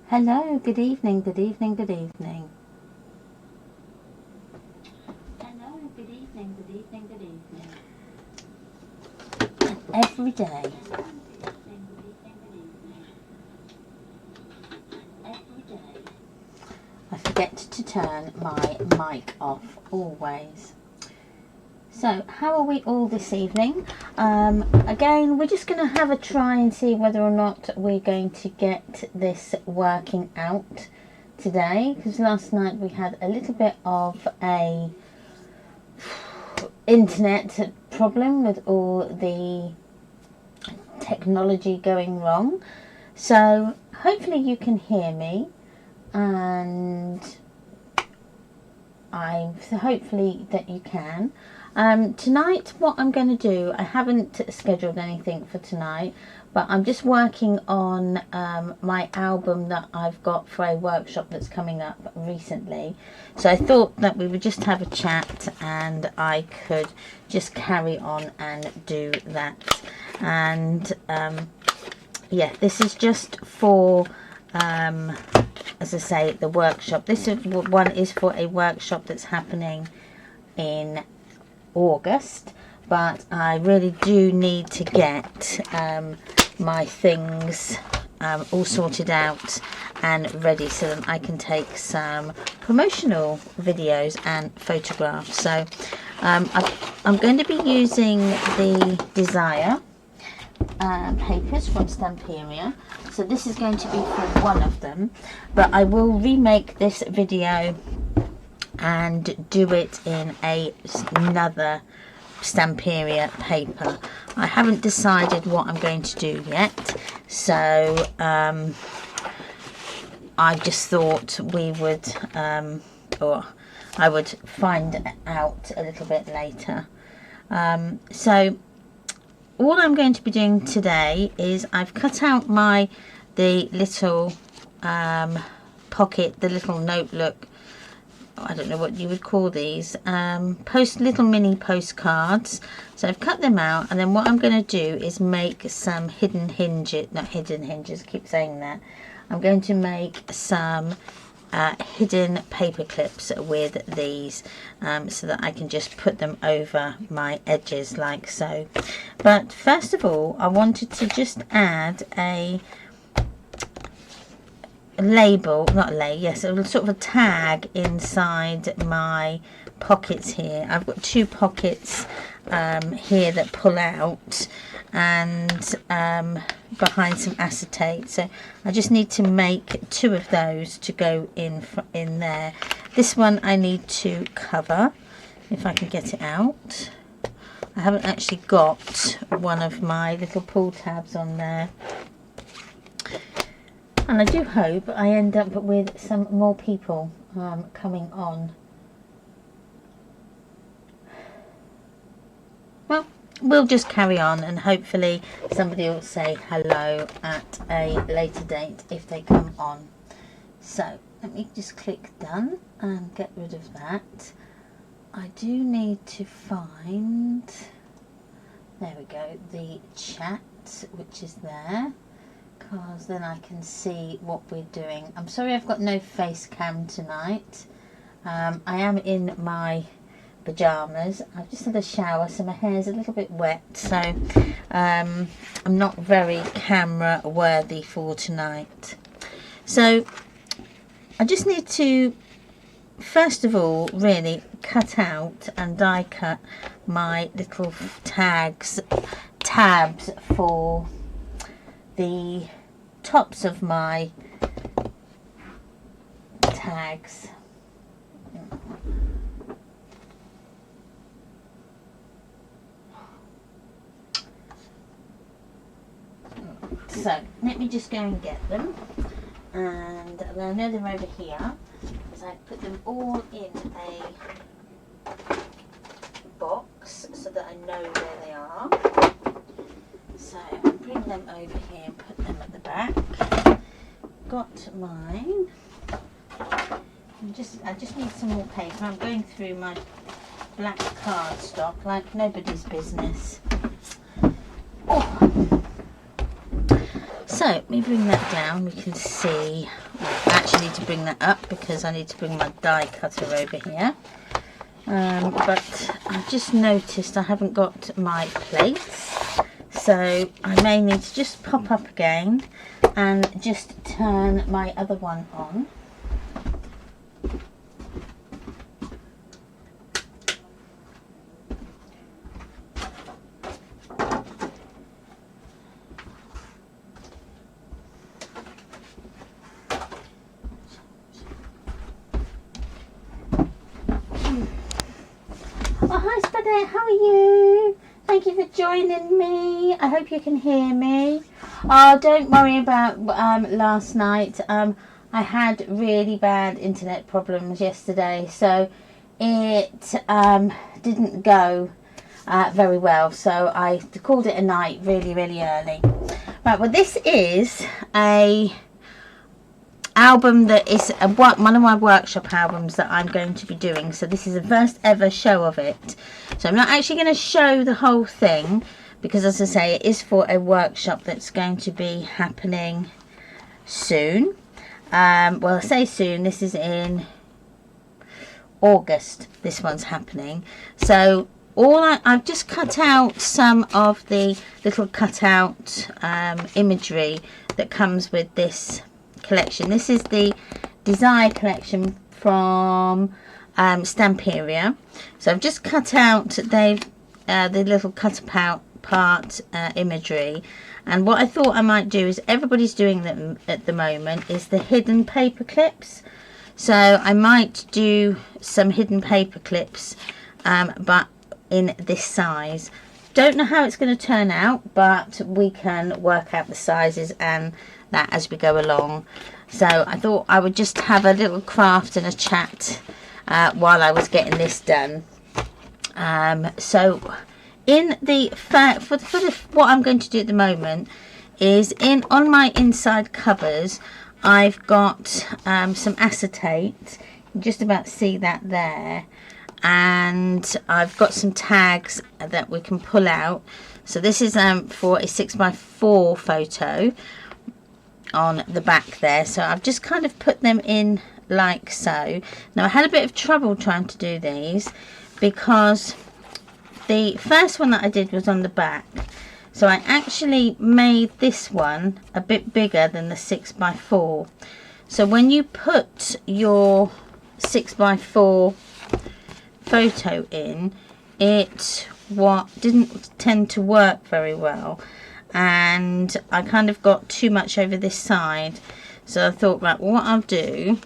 Hello, good evening, good evening, good evening. Hello, good evening, good evening, good evening. And every day. I forget to turn my mic off, always. So, how are we all this evening? Again, we're just going to have a try and see whether or not we're going to get this working out today. Because last night we had a little bit of a internet problem with all the technology going wrong. So, hopefully you can hear me. And hopefully that you can. Tonight, what I'm going to do, I haven't scheduled anything for tonight, but I'm just working on my album that I've got for a workshop that's coming up recently. So I thought that we would just have a chat and I could just carry on and do that. And yeah, this is just for as I say, the workshop. This one is for a workshop that's happening in August, but I really do need to get my things all sorted out and ready so that I can take some promotional videos and photographs. So I'm going to be using the Desire papers from Stamperia. So this is going to be for one of them, but I will remake this video and do it in another Stamperia paper. I haven't decided what I'm going to do yet, so I just thought we would or I would find out a little bit later. So all I'm going to be doing today is I've cut out the little pocket, the little notebook, I don't know what you would call these, little mini postcards. So I've cut them out, and then what I'm going to do is make some hidden hinges, not hidden hinges, I keep saying that. I'm going to make some hidden paper clips with these so that I can just put them over my edges like so. But first of all, I wanted to just add a label, a sort of a tag inside my pockets here. I've got two pockets here that pull out and behind some acetate, so I just need to make two of those to go in there. This one I need to cover, if I can get it out. I haven't actually got one of my little pull tabs on there, and I do hope I end up with some more people coming on. Well, we'll just carry on, and hopefully somebody will say hello at a later date if they come on. So let me just click done and get rid of that. I do need to find, there we go, the chat, which is there, because then I can see what we're doing. I'm sorry I've got no face cam tonight. I am in my pajamas. I've just had a shower, so my hair's a little bit wet, so I'm not very camera worthy for tonight. So I just need to first of all really cut out and die cut my little tabs for the tops of my tags. So let me just go and get them, and I know they're over here because I put them all in a box so that I know where they are. So I'll bring them over here and put them at the back. Got mine. I just need some more paper. I'm going through my black cardstock like nobody's business. Oh. So let me bring that down. We can see actually need to bring that up because I need to bring my die cutter over here. But I've just noticed I haven't got my plates, so I may need to just pop up again and just turn my other one on. Oh, hi Spadette, how are you? Thank you for joining me. I hope you can hear me. Oh, don't worry about last night. I had really bad internet problems yesterday, so it didn't go very well. So I called it a night really early. Right, well this is a album that is one of my workshop albums that I'm going to be doing. So this is the first ever show of it. So I'm not actually going to show the whole thing because, as I say, it is for a workshop that's going to be happening soon. Well, I say soon, this is in August. This one's happening. So I've just cut out some of the little cutout imagery that comes with this collection. This is the Desire collection from Stamperia. So I've just cut out the little cut apart imagery, and what I thought I might do is, everybody's doing them at the moment, is the hidden paper clips. So I might do some hidden paper clips, but in this size. Don't know how it's going to turn out, but we can work out the sizes and that as we go along. So I thought I would just have a little craft and a chat while I was getting this done. So in the what I'm going to do at the moment is, on my inside covers I've got some acetate. You can just about see that there, and I've got some tags that we can pull out. So this is for a 6x4 photo on the back there. So I've just kind of put them in like so. Now I had a bit of trouble trying to do these because the first one that I did was on the back, so I actually made this one a bit bigger than the 6x4. So when you put your 6x4 photo in, it didn't tend to work very well, and I kind of got too much over this side. So I thought, right, what I'll do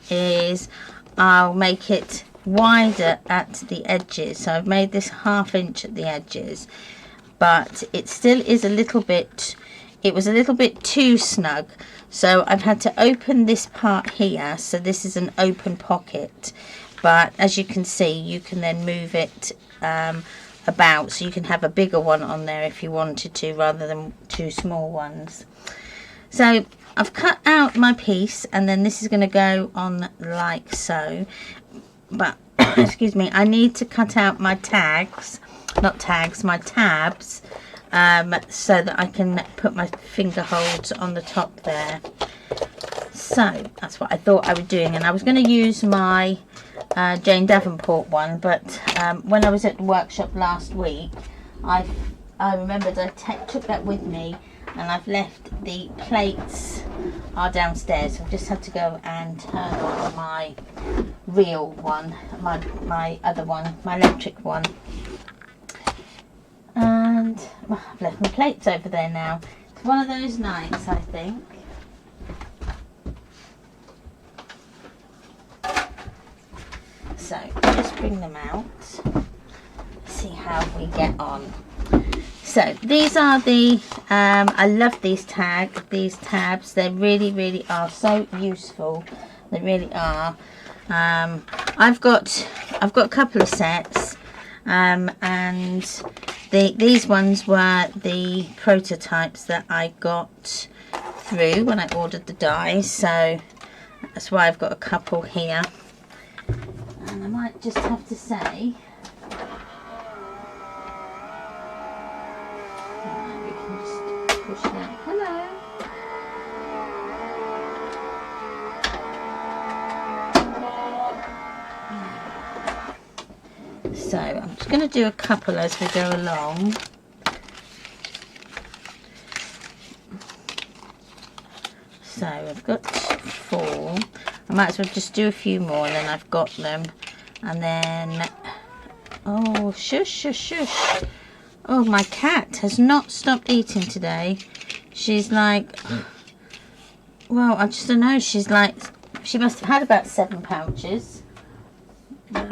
is I'll make it wider at the edges. So I've made this 1/2 inch at the edges, but it still is a little bit, it was a little bit too snug. So I've had to open this part here. So this is an open pocket, but as you can see, you can then move it about, so you can have a bigger one on there if you wanted to, rather than 2 small ones. So I've cut out my piece, and then this is going to go on like so. But excuse me, I need to cut out my tags, not tags, my tabs, so that I can put my finger holds on the top there. So that's what I thought I was doing, and I was going to use my Jane Davenport one, but when I was at the workshop last week, I remembered I took that with me, and I've left the plates are downstairs. So I've just had to go and turn on my real one, my other one, my electric one, and I've left my plates over there now. It's one of those nights, I think. So just bring them out, see how we get on. So these are the I love these tabs. They really are so useful. They really are. I've got a couple of sets, and these ones were the prototypes that I got through when I ordered the dies. So that's why I've got a couple here. And I might just have to say, we can just push that. Hello. So I'm just going to do a couple as we go along. So I've got 4. I might as well just do a few more and then I've got them. And then, oh, shush, shush, shush. Oh, my cat has not stopped eating today. She's like, well, I just don't know. She's like, she must have had about 7 pouches. I'll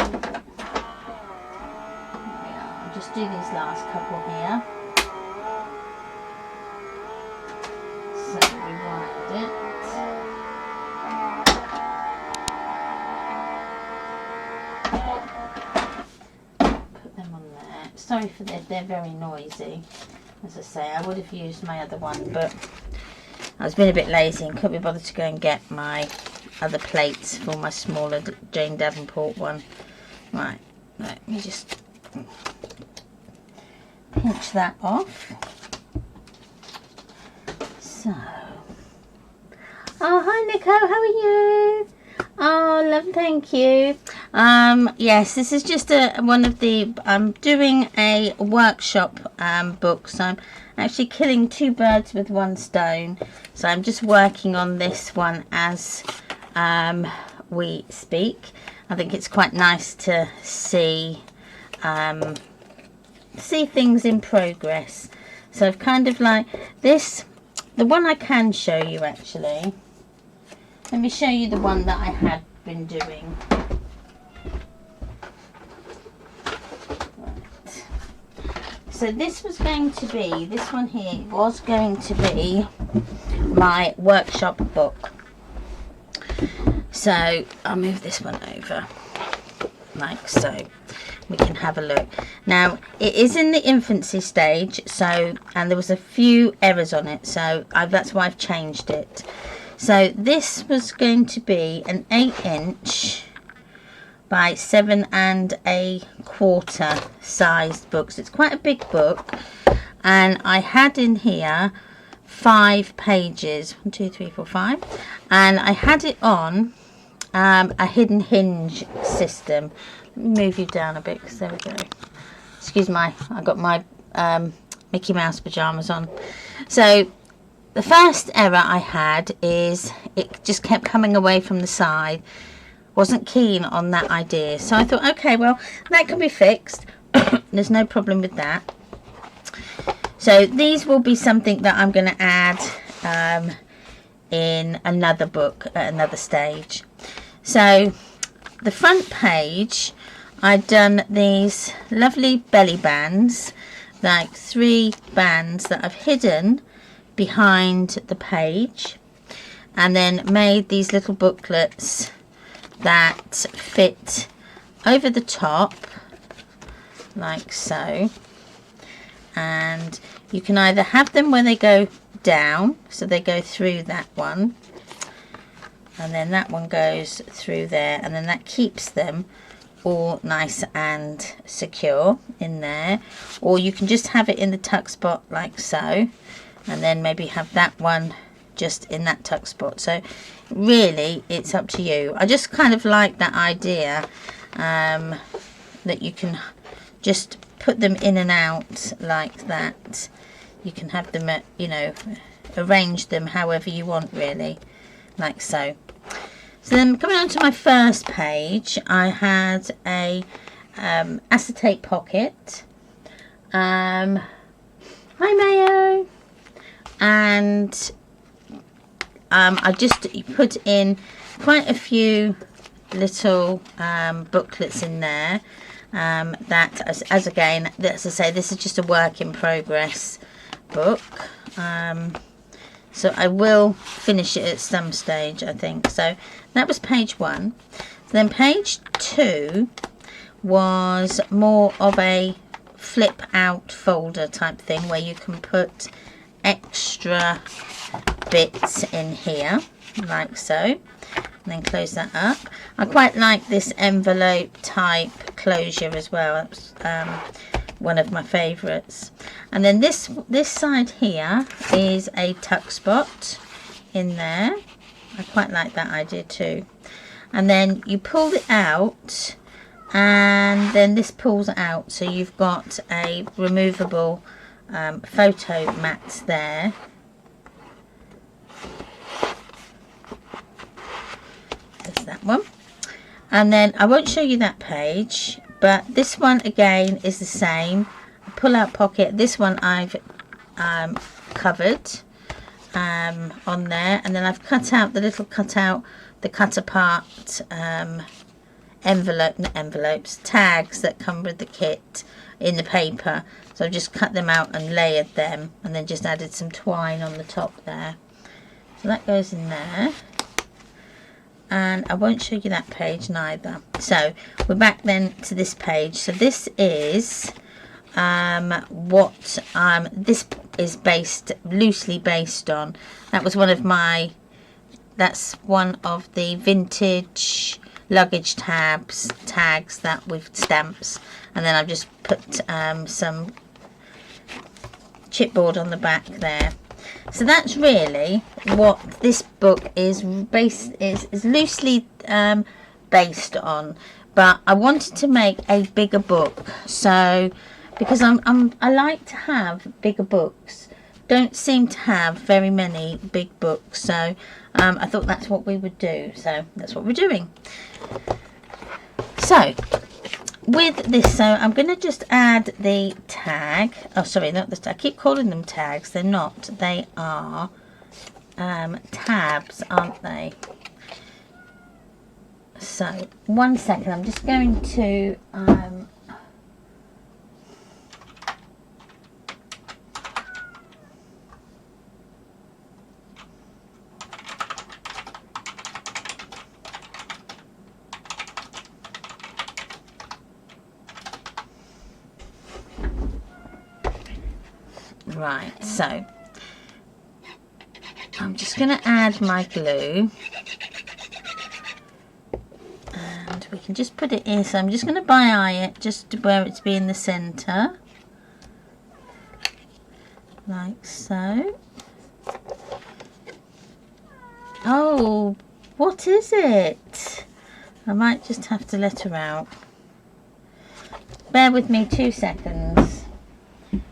just do these last couple here. So rewind it. Put them on there. Sorry for that, they're very noisy. As I say, I would have used my other one, but I was being a bit lazy and couldn't be bothered to go and get my other plates for my smaller Jane Davenport one. Right, let me just pinch that off. So, oh, hi Nico, how are you? Oh, love, thank you. Yes, this is just one of the, I'm doing a workshop book, so I'm actually killing 2 birds with 1 stone. So I'm just working on this one as we speak. I think it's quite nice to see things in progress. So I've kind of like this, the one I can show you actually. Let me show you the one that I had been doing. Right. So this was going to be, this one here was going to be my workshop book. So I'll move this one over like so. We can have a look. Now it is in the infancy stage, so, and there was a few errors on it, so that's why I've changed it. So this was going to be an 8-inch by 7 1/4 sized book. So it's quite a big book, and I had in here 5 pages. 1, 2, 3, 4, 5, and I had it on a hidden hinge system. Let me move you down a bit because there we go. Excuse I got my Mickey Mouse pajamas on. So the first error I had is it just kept coming away from the side. Wasn't keen on that idea. So I thought, okay, well, that can be fixed. There's no problem with that. So these will be something that I'm going to add in another book at another stage. So the front page, I've done these lovely belly bands, like 3 bands that I've hidden behind the page, and then made these little booklets that fit over the top like so, and you can either have them where they go down, so they go through that one, and then that one goes through there, and then that keeps them all nice and secure in there, or you can just have it in the tuck spot like so, and then maybe have that one just in that tuck spot. So really it's up to you. I just kind of like that idea that you can just put them in and out like that. You can have them at, you know, arrange them however you want, really, like so. So then coming on to my first page, I had a acetate pocket. Hi Mayo. And I just put in quite a few little booklets in there. That as again, as I say, this is just a work in progress book. So I will finish it at some stage, I think. So that was page 1. So then page 2 was more of a flip out folder type thing where you can put extra bits in here like so, and then close that up. I quite like this envelope type closure as well. That's one of my favorites. And then this side here is a tuck spot in there. I quite like that idea too. And then you pull it out, and then this pulls out, so you've got a removable photo mat there. There's that one. And then I won't show you that page, but this one again is the same. Pull out pocket. This one I've covered on there, and then I've cut out the little the cut apart envelopes, tags that come with the kit in the paper. So I've just cut them out and layered them, and then just added some twine on the top there. So that goes in there. And I won't show you that page neither. So we're back then to this page. So this is what this is loosely based on. That was one of the vintage luggage tags that with stamps, and then I've just put some chipboard on the back there. So that's really what this book is loosely based on. But I wanted to make a bigger book, so because I like to have bigger books. Don't seem to have very many big books, so I thought that's what we would do. So that's what we're doing. So with this, so I'm going to just add the tag. Oh, sorry, not the. I keep calling them tags. They're not. They are tabs, aren't they? So 1 second. I'm just going to. Right, so I'm just going to add my glue, and we can just put it in. So I'm just going to eye it just where it's be in the centre, like so. Oh, what is it? I might just have to let her out. Bear with me 2 seconds.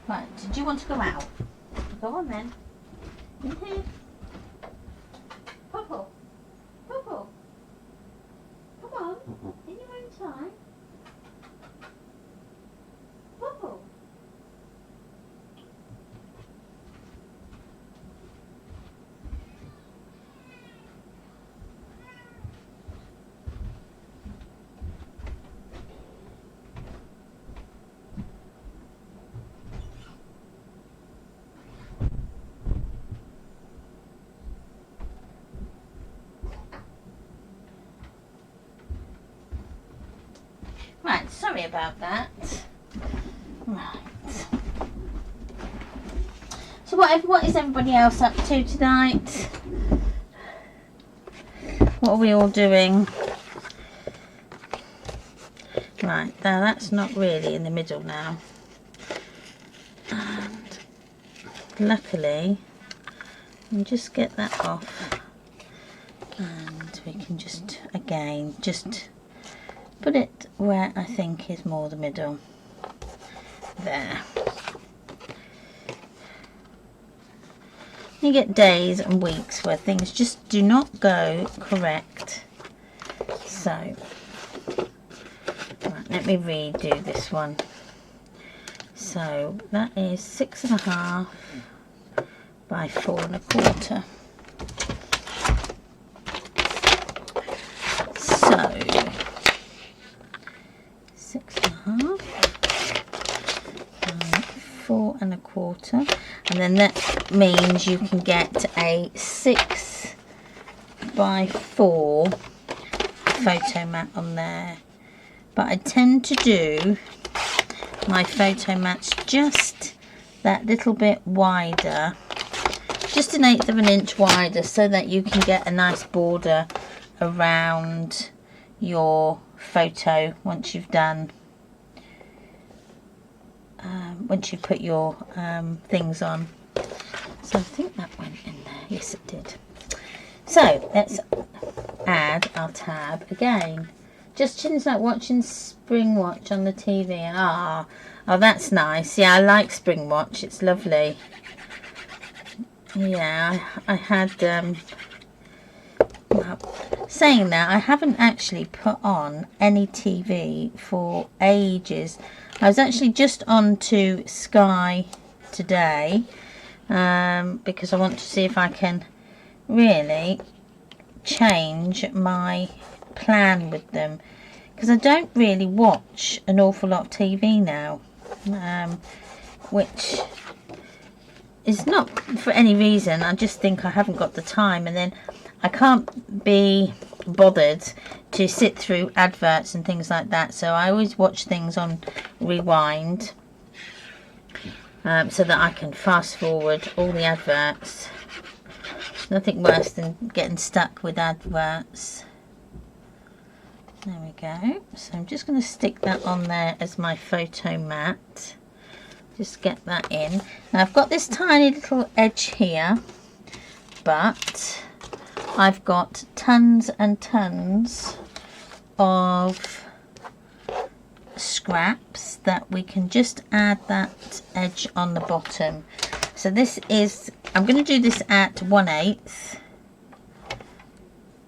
Right, did you want to go out? Go on then. In here. Popo. Popo. Come on. In your own time. Popo. Right, sorry about that. Right. So what is everybody else up to tonight? What are we all doing? Right, now that's not really in the middle now. And luckily, we can just get that off. And we can just, again, just put it where I think is more the middle. There. You get days and weeks where things just do not go correct. So, right, let me redo this one. So that is 6.5 by 4.25. So 6.5 by 4.25, and then that means you can get a 6 by 4 photo mat on there. But I tend to do my photo mats just that little bit wider, just 1/8 of an inch wider, so that you can get a nice border around your photo once you've done once you put your things on. So I think that went in there. Yes, it did. So let's add our tab again. Justin's like watching Spring Watch on the TV. And oh, that's nice. Yeah, I like Spring Watch. It's lovely. Yeah, I had, well, saying that, I haven't actually put on any TV for ages. I was actually just on to Sky today, because I want to see if I can really change my plan with them, because I don't really watch an awful lot of TV now, which is not for any reason. I just think I haven't got the time, and then I can't be bothered to sit through adverts and things like that, so I always watch things on rewind, so that I can fast forward all the adverts. Nothing worse than getting stuck with adverts. There we go. So I'm just going to stick that on there as my photo mat. Just get that in. Now I've got this tiny little edge here, but I've got tons and tons of scraps that we can just add that edge on the bottom. So this is, I'm going to do this at 1/8.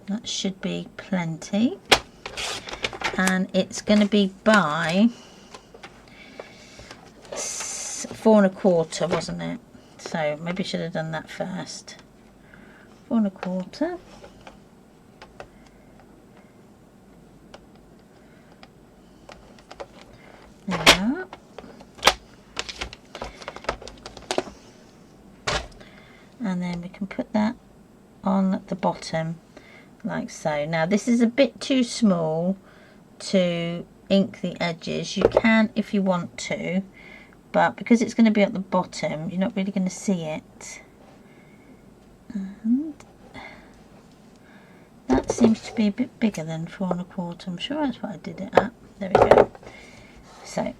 That should be plenty. And it's going to be by 4 1/4, wasn't it? So maybe I should have done that first. 4 1/4. There we are. And then we can put that on the bottom like so. Now this is a bit too small to ink the edges. You can if you want to, but because it's going to be at the bottom, you're not really going to see it. And that seems to be a bit bigger than 4 1/4. I'm sure that's what I did it at. There we go. So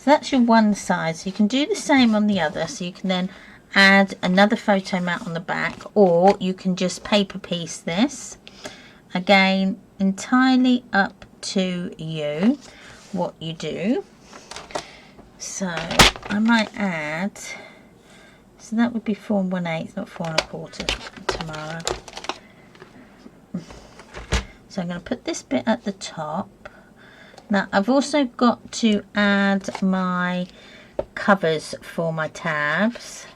that's your one side. So you can do the same on the other. So you can then add another photo mat on the back, or you can just paper piece this. Again, entirely up to you what you do. So I might add, so that would be 4 1/8, not 4 1/4 tomorrow. So I'm going to put this bit at the top. Now I've also got to add my covers for my tabs.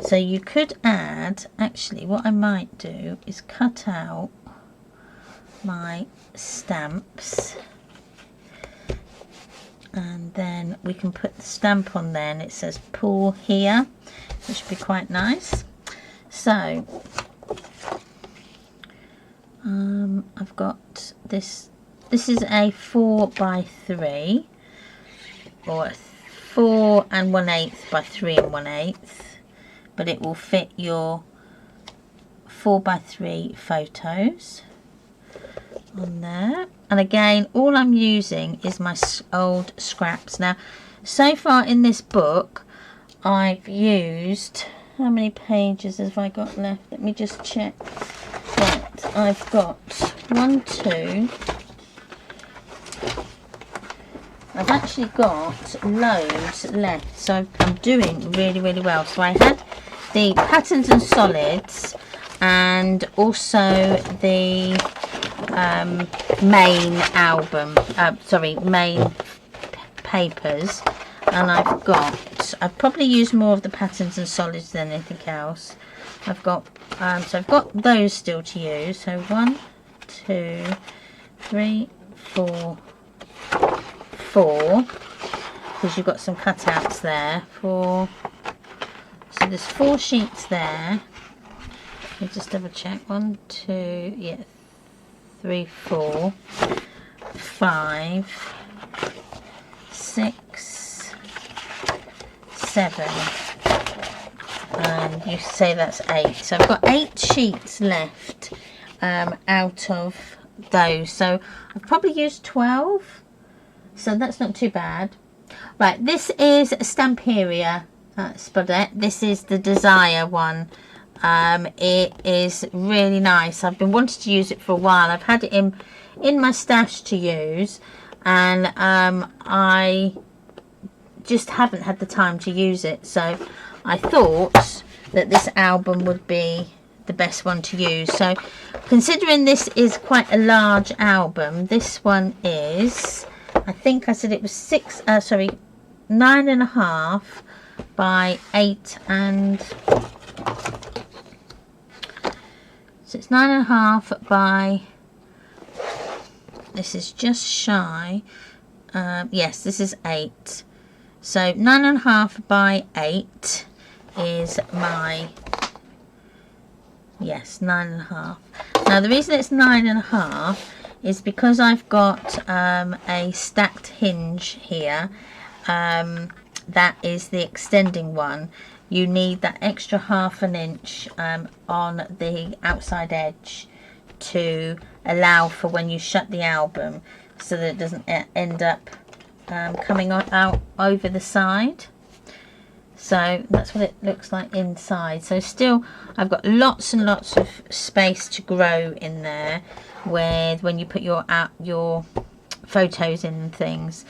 So you could add, actually what I might do is cut out my stamps, and then we can put the stamp on there, and it says pull here, which would be quite nice. So I've got this is a 4 by 3, or 4 1/8 by 3 1/8, but it will fit your 4 by 3 photos on there. And again, all I'm using is my old scraps. Now so far in this book I've used, how many pages have I got left? Let me just check. Right, I've got 1, 2, I've actually got loads left, so I'm doing really well. So I had the patterns and solids, and also the main album, main papers, and I've probably used more of the patterns and solids than anything else. I've got so I've got those still to use. So 1, 2, 3, 4, because you've got some cutouts there. 4. So there's 4 sheets there. Let me just double check. 1, 2, yeah, 3, 4, 5, 6, 7, and you say that's 8. So I've got 8 sheets left out of those. So I've probably used 12. So that's not too bad. Right, this is Stamperia Spodette. This is the Desire one. It is really nice. I've been wanting to use it for a while. I've had it in my stash to use, and I just haven't had the time to use it, so I thought that this album would be the best one to use. So considering this is quite a large album, this one is, I think I said it was 9.5 by 8, and so it's 9.5 by, this is just shy, yes, this is 8. So 9.5 by 8 is my, yes, 9.5. Now the reason it's 9.5 is because I've got a stacked hinge here. That is the extending one. You need that extra 1/2 inch on the outside edge to allow for when you shut the album, so that it doesn't end up coming out over the side. So that's what it looks like inside. So still I've got lots and lots of space to grow in there with when you put your photos in and things.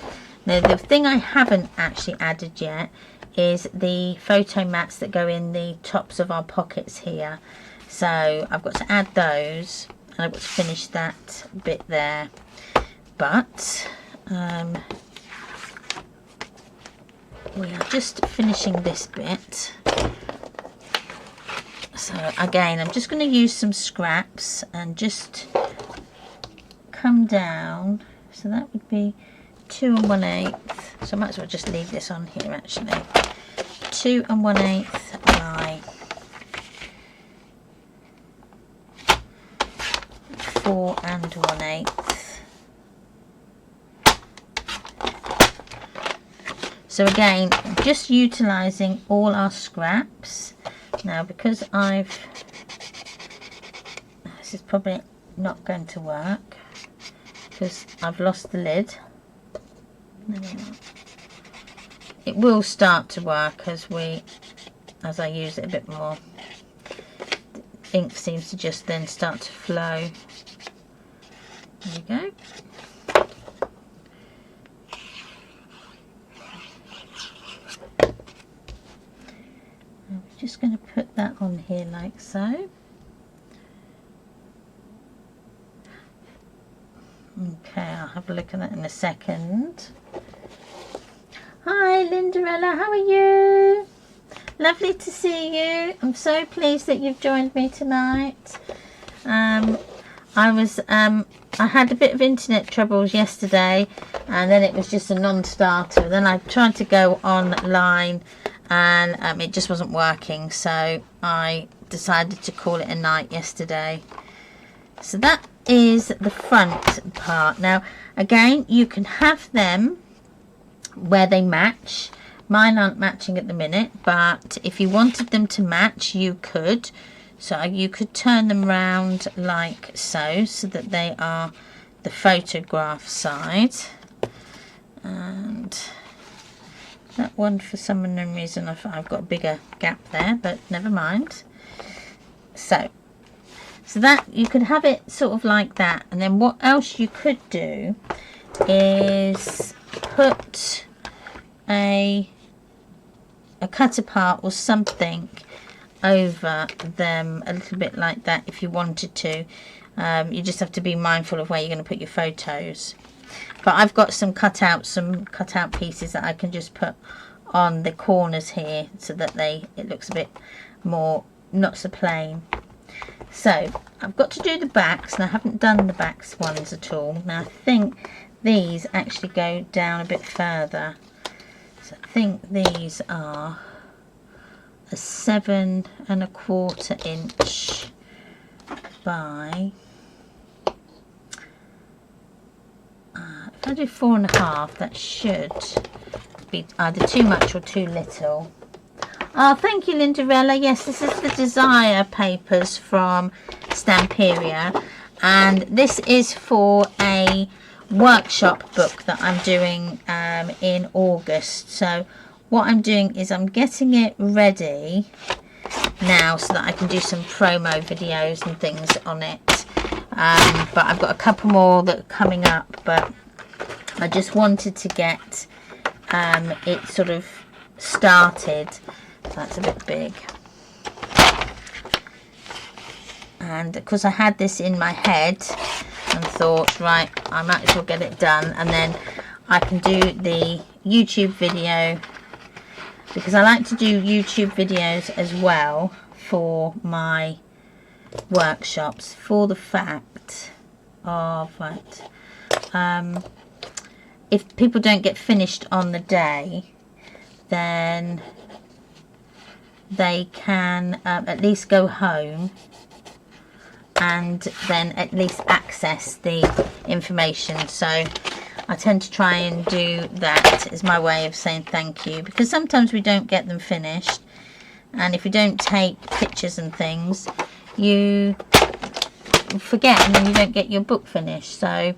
Now the thing I haven't actually added yet is the photo mats that go in the tops of our pockets here. So I've got to add those, and I've got to finish that bit there. But we are just finishing this bit. So again, I'm just going to use some scraps and just come down. So that would be 2 1/8. So I might as well just leave this on here actually. 2 1/8 by 4 1/8. So again, just utilising all our scraps. Now because this is probably not going to work because I've lost the lid. It will start to work as I use it a bit more. The ink seems to just then start to flow. There we go. I'm just going to put that on here like so. Okay, I'll have a look at that in a second. Hi Lindarella, how are you? Lovely to see you. I'm so pleased that you've joined me tonight. I had a bit of internet troubles yesterday, and then it was just a non-starter. Then I tried to go online and it just wasn't working, so I decided to call it a night yesterday. So that is the front part. Now again, you can have them where they match. Mine aren't matching at the minute, but if you wanted them to match, you could. So you could turn them round like so that they are the photograph side. And that one, for some unknown reason, I've got a bigger gap there, but never mind. So that you could have it sort of like that. And then what else you could do is put a cut apart or something over them a little bit like that if you wanted to. You just have to be mindful of where you're going to put your photos. But I've got some cut out pieces that I can just put on the corners here so that it looks a bit more not so plain. So I've got to do the backs, and I haven't done the backs ones at all. Now I think these actually go down a bit further. So I think these are a 7 1/4 inch by if I do 4 1/2, that should be either too much or too little. Oh, thank you, Lindarella. Yes, this is the Desire papers from Stamperia, and this is for a workshop book that I'm doing in August. So what I'm doing is I'm getting it ready now so that I can do some promo videos and things on it. but I've got a couple more that are coming up, but I just wanted to get it sort of started. That's a bit big, and because I had this in my head and thought, right, I might as well get it done, and then I can do the YouTube video, because I like to do YouTube videos as well for my workshops, for the fact of, right, if people don't get finished on the day, then they can at least go home and then at least access the information. So I tend to try and do that as my way of saying thank you, because sometimes we don't get them finished, and if you don't take pictures and things, you forget and then you don't get your book finished. So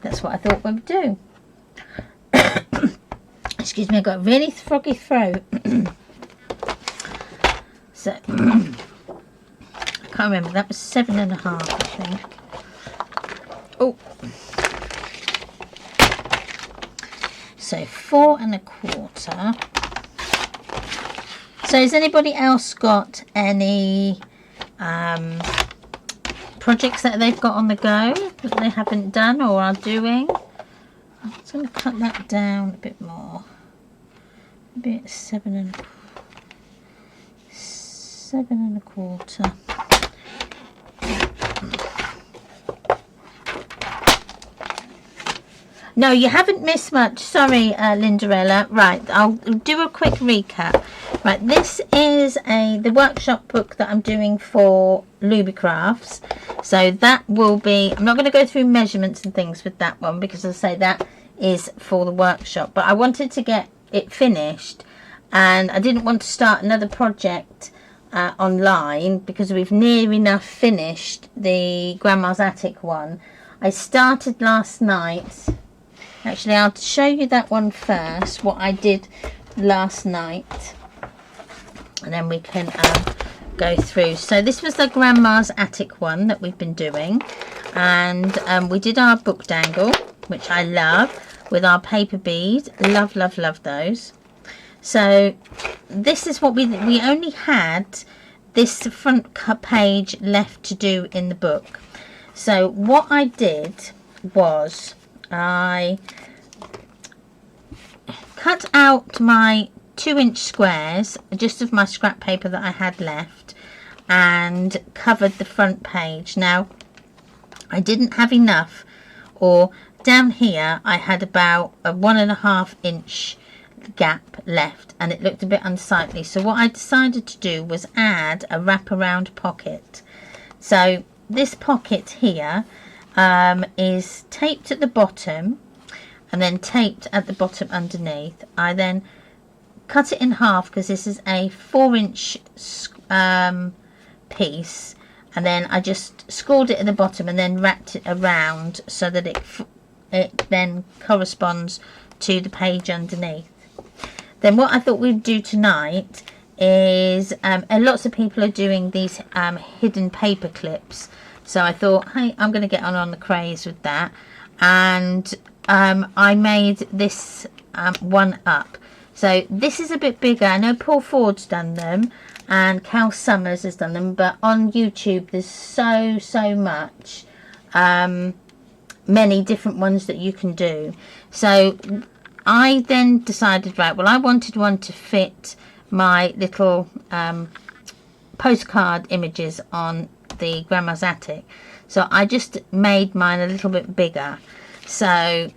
that's what I thought we'd do. Excuse me, I've got a really froggy throat. So I can't remember, that was 7.5, I think. Oh, so 4 1/4. So has anybody else got any projects that they've got on the go that they haven't done or are doing? I'm just going to cut that down a bit more. Maybe it's 7 1/4. No, you haven't missed much. Sorry, Lindarella. Right, I'll do a quick recap. Right, this is the workshop book that I'm doing for Luby Crafts. So that will be, I'm not going to go through measurements and things with that one, because as I say, that is for the workshop. But I wanted to get it finished, and I didn't want to start another project online, because we've near enough finished the Grandma's Attic one. I started last night. Actually, I'll show you that one first, what I did last night, and then we can go through. So this was the Grandma's Attic one that we've been doing, and we did our book dangle, which I love, with our paper bead. Love, love, love those. So this is what we only had this front page left to do in the book. So what I did was I cut out my 2-inch squares just of my scrap paper that I had left and covered the front page. Now I didn't have enough, or down here I had about a 1.5 inch gap left, and it looked a bit unsightly. So what I decided to do was add a wraparound pocket. So this pocket here is taped at the bottom and then taped at the bottom underneath. I then cut it in half, because this is a 4-inch piece, and then I just scored it at the bottom and then wrapped it around so that it then corresponds to the page underneath. Then what I thought we'd do tonight is lots of people are doing these hidden paper clips. So I thought, hey, I'm going to get on the craze with that. And I made this one up. So this is a bit bigger. I know Paul Ford's done them and Cal Summers has done them. But on YouTube, there's so much. Many different ones that you can do. So I then decided, right, well, I wanted one to fit my little postcard images on the Grandma's Attic, so I just made mine a little bit bigger. So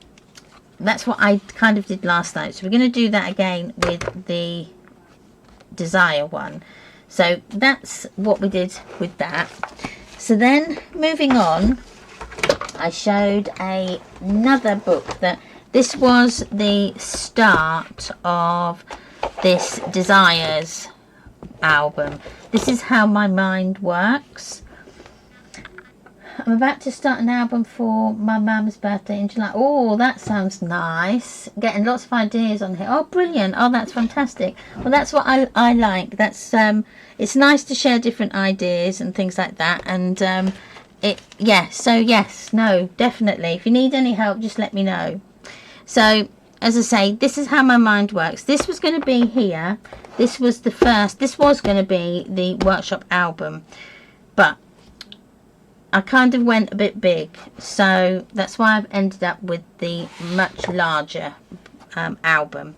that's what I kind of did last night. So we're going to do that again with the Desire one. So that's what we did with that. So then moving on, I showed another book that this was the start of this Desires album. This is how my mind works. I'm about to start an album for my mum's birthday in July. Oh, that sounds nice. Getting lots of ideas on here. Oh, brilliant. Oh, that's fantastic. Well, that's what I like. That's it's nice to share different ideas and things like that. And So yes, no, definitely. If you need any help, just let me know. So as I say, this is how my mind works. This was going to be here. This was going to be the workshop album, but I kind of went a bit big, so that's why I've ended up with the much larger album.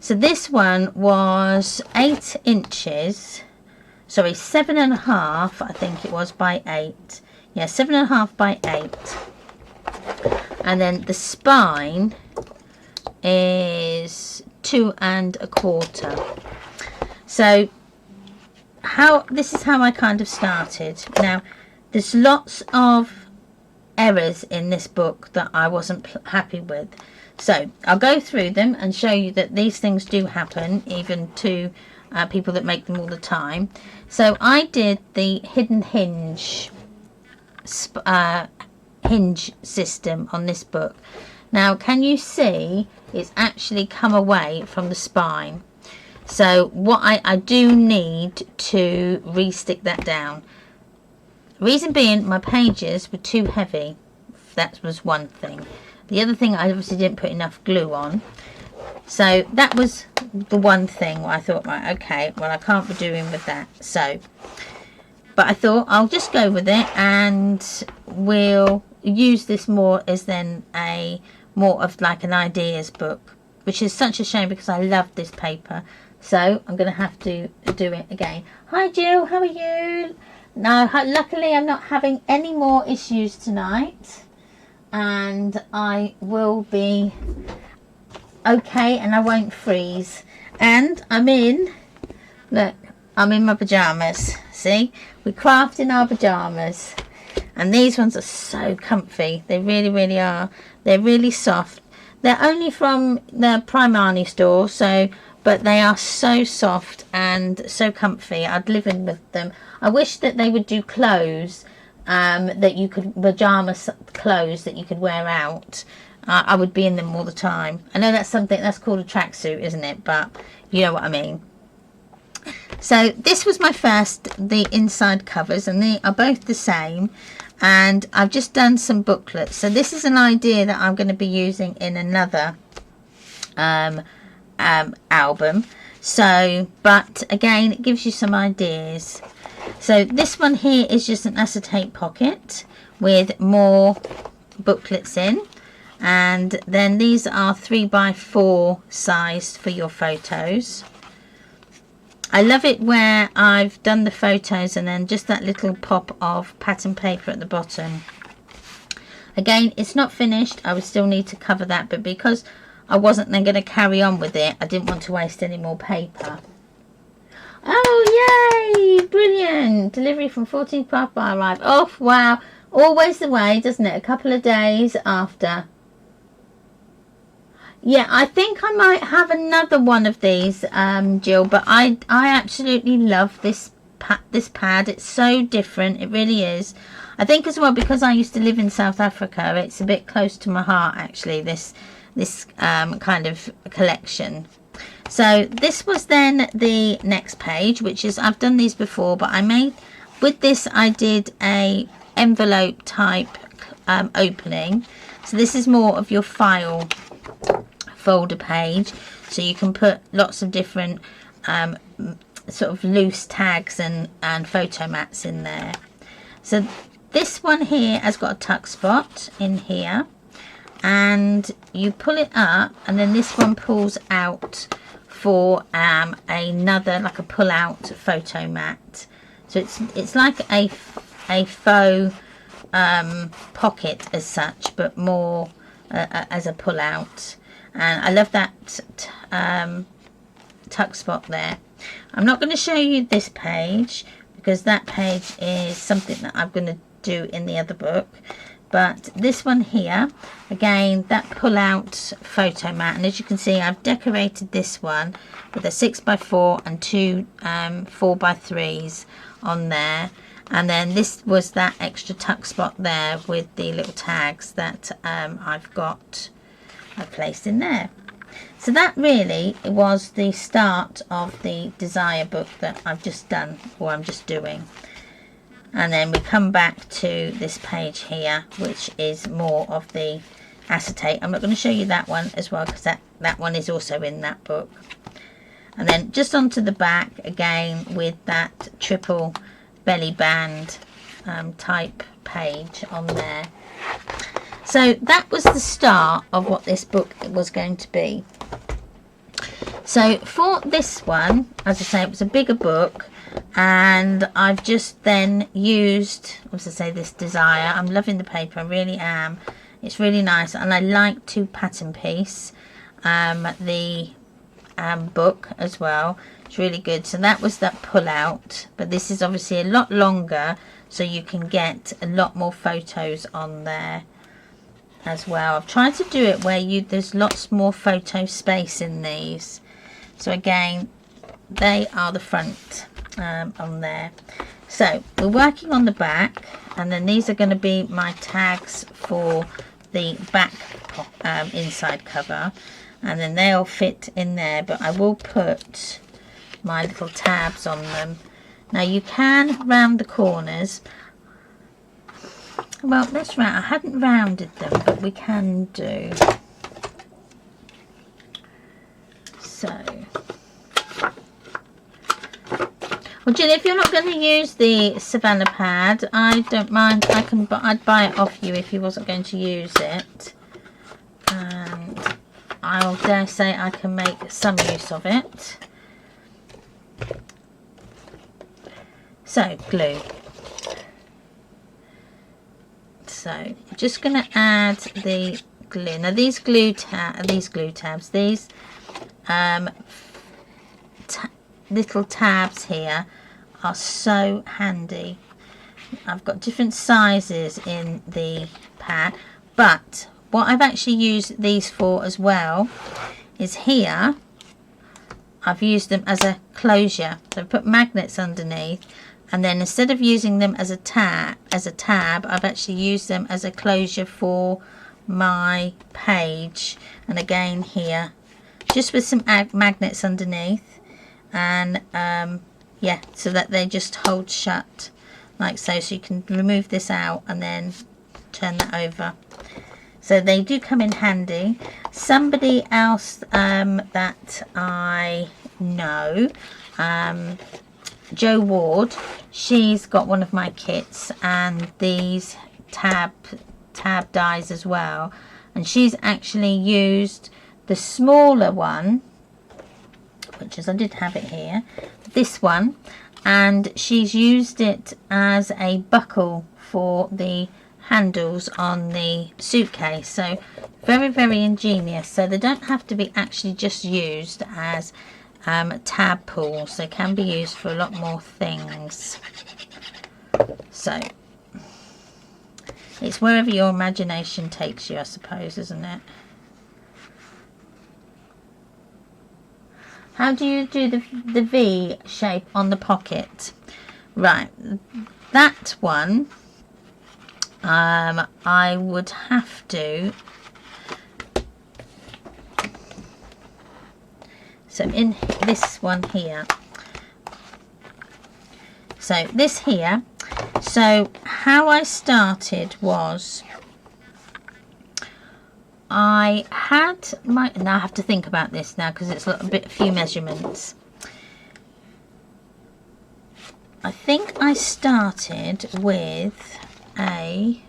So this one was 8 inches, sorry, 7.5, I think it was, by 8. Yeah, 7.5 by 8. And then the spine is 2 1/4. So this is how I kind of started. Now there's lots of errors in this book that I wasn't happy with, so I'll go through them and show you that these things do happen even to people that make them all the time. So I did the hidden hinge system on this book. Now can you see it's actually come away from the spine? So what I do need to re-stick that down. Reason being, my pages were too heavy. That was one thing. The other thing, I obviously didn't put enough glue on. So that was the one thing where I thought, right, okay, well I can't be doing with that. So, but I thought I'll just go with it, and we'll use this more as then more of like an ideas book, which is such a shame because I love this paper. So I'm going to have to do it again. Hi Jill, how are you? Now luckily I'm not having any more issues tonight, and I will be okay, and I won't freeze. And I'm in my pajamas. See, we craft in our pajamas, and these ones are so comfy. They really are. They're really soft. They're only from the Primani store, but they are so soft and so comfy. I'd live in with them. I wish that they would do clothes that you could, pajama clothes that you could wear out. I would be in them all the time. I know that's called a tracksuit, isn't it? But you know what I mean. So this was my the inside covers, and they are both the same. And I've just done some booklets. So this is an idea that I'm going to be using in another album. So, but again, it gives you some ideas. So this one here is just an acetate pocket with more booklets in, and then these are 3x4 sized for your photos. I love it where I've done the photos and then just that little pop of pattern paper at the bottom. Again, it's not finished. I would still need to cover that, but because I wasn't then going to carry on with it, I didn't want to waste any more paper. Oh, yay! Brilliant! Delivery from 14th Papa arrived. Oh, wow. Always the way, doesn't it? A couple of days after. Yeah, I think I might have another one of these, Jill, but I absolutely love this pad. It's so different. It really is. I think as well, because I used to live in South Africa, it's a bit close to my heart, actually, this kind of collection. So this was then the next page, which is, I've done these before, but with this I did a envelope type opening. So this is more of your file folder page, so you can put lots of different sort of loose tags and photo mats in there. So this one here has got a tuck spot in here, and you pull it up, and then this one pulls out for another, like a pull out photo mat. So it's like a faux pocket as such, but more as a pull out. And I love that tuck spot there. I'm not going to show you this page because that page is something that I'm going to do in the other book. But this one here, again, that pull out photo mat, and as you can see, I've decorated this one with a 6x4 and 2 4x3s on there. And then this was that extra tuck spot there with the little tags that I've placed in there. So that really was the start of the desire book that I've just done, or I'm just doing. And then we come back to this page here, which is more of the acetate. I'm not going to show you that one as well, because that one is also in that book. And then just onto the back again with that triple belly band type page on there. So that was the start of what this book was going to be. So for this one, as I say, it was a bigger book, and I've just then used, as I say, this Desire. I'm loving the paper, I really am. It's really nice, and I like to pattern piece the book as well. It's really good. So that was that pull out, but this is obviously a lot longer, so you can get a lot more photos on there as well. I've tried to do it where there's lots more photo space in these. So again, they are the front on there. So we're working on the back, and then these are going to be my tags for the back inside cover, and then they'll fit in there, but I will put my little tabs on them. Now you can round the corners. Well, that's right, I hadn't rounded them, but we can do. So, well, Jill, if you're not going to use the Savannah pad, I don't mind. I'd buy it off you if you wasn't going to use it, and I'll dare say I can make some use of it. So glue. So I'm just going to add the glue. Now these glue tabs, these little tabs here are so handy. I've got different sizes in the pad, but what I've actually used these for as well is here I've used them as a closure. So I've put magnets underneath, and then instead of using them as a tab, I've actually used them as a closure for my page. And again here, just with some magnets underneath, and yeah, so that they just hold shut like so. So you can remove this out and then turn that over. So they do come in handy. Somebody else that I know, Jo Ward, she's got one of my kits and these tab dies as well, and she's actually used the smaller one, which is, I did have it here, this one, and she's used it as a buckle for the handles on the suitcase. So very, very ingenious. So they don't have to be actually just used as tab pulls. They can be used for a lot more things. So it's wherever your imagination takes you, I suppose, isn't it? How do you do the V shape on the pocket? Right, that one I would have to, so in this one here, so this here, so how I started was I had my, now I have to think about this now because it's a few measurements. I think I started with I'm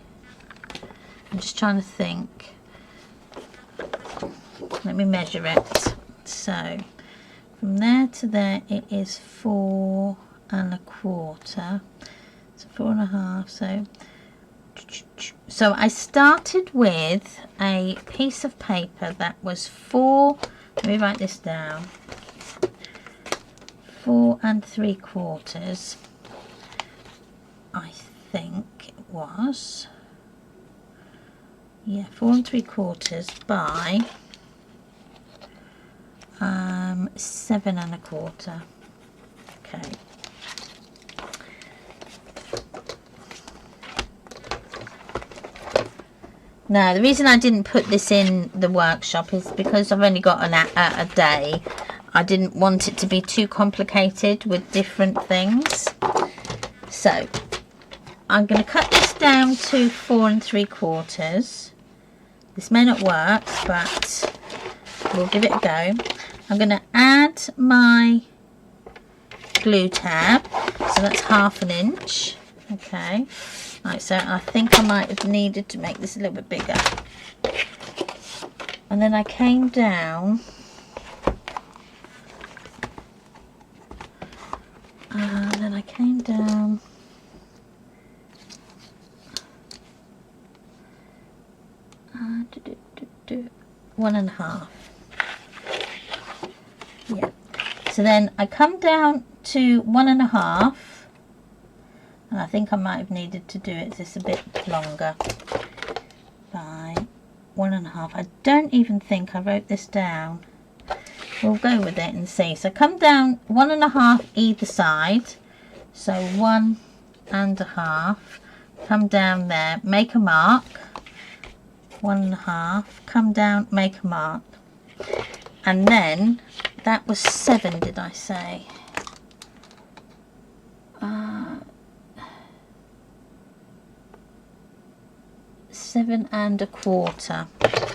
just trying to think, let me measure it. So from there to there it is 4 1/4, so 4 1/2. So I started with a piece of paper that was 4, let me write this down, 4 3/4, I think it was, yeah, 4 3/4 by 7 1/4. Okay. Now the reason I didn't put this in the workshop is because I've only got a day. I didn't want it to be too complicated with different things. So I'm going to cut this down to 4 3/4. This may not work, but we'll give it a go. I'm going to add my glue tab, so that's 1/2 inch. Okay, right, so I think I might have needed to make this a little bit bigger. And then I came down and then I came down 1.5. Yeah, so then I come down to 1.5, and I think I might have needed to do it just a bit longer by 1.5. I don't even think I wrote this down. We'll go with it and see. So come down 1.5 either side, so 1.5, come down there, make a mark, 1.5, come down, make a mark, and then that was 7, did I say? 7 1/4.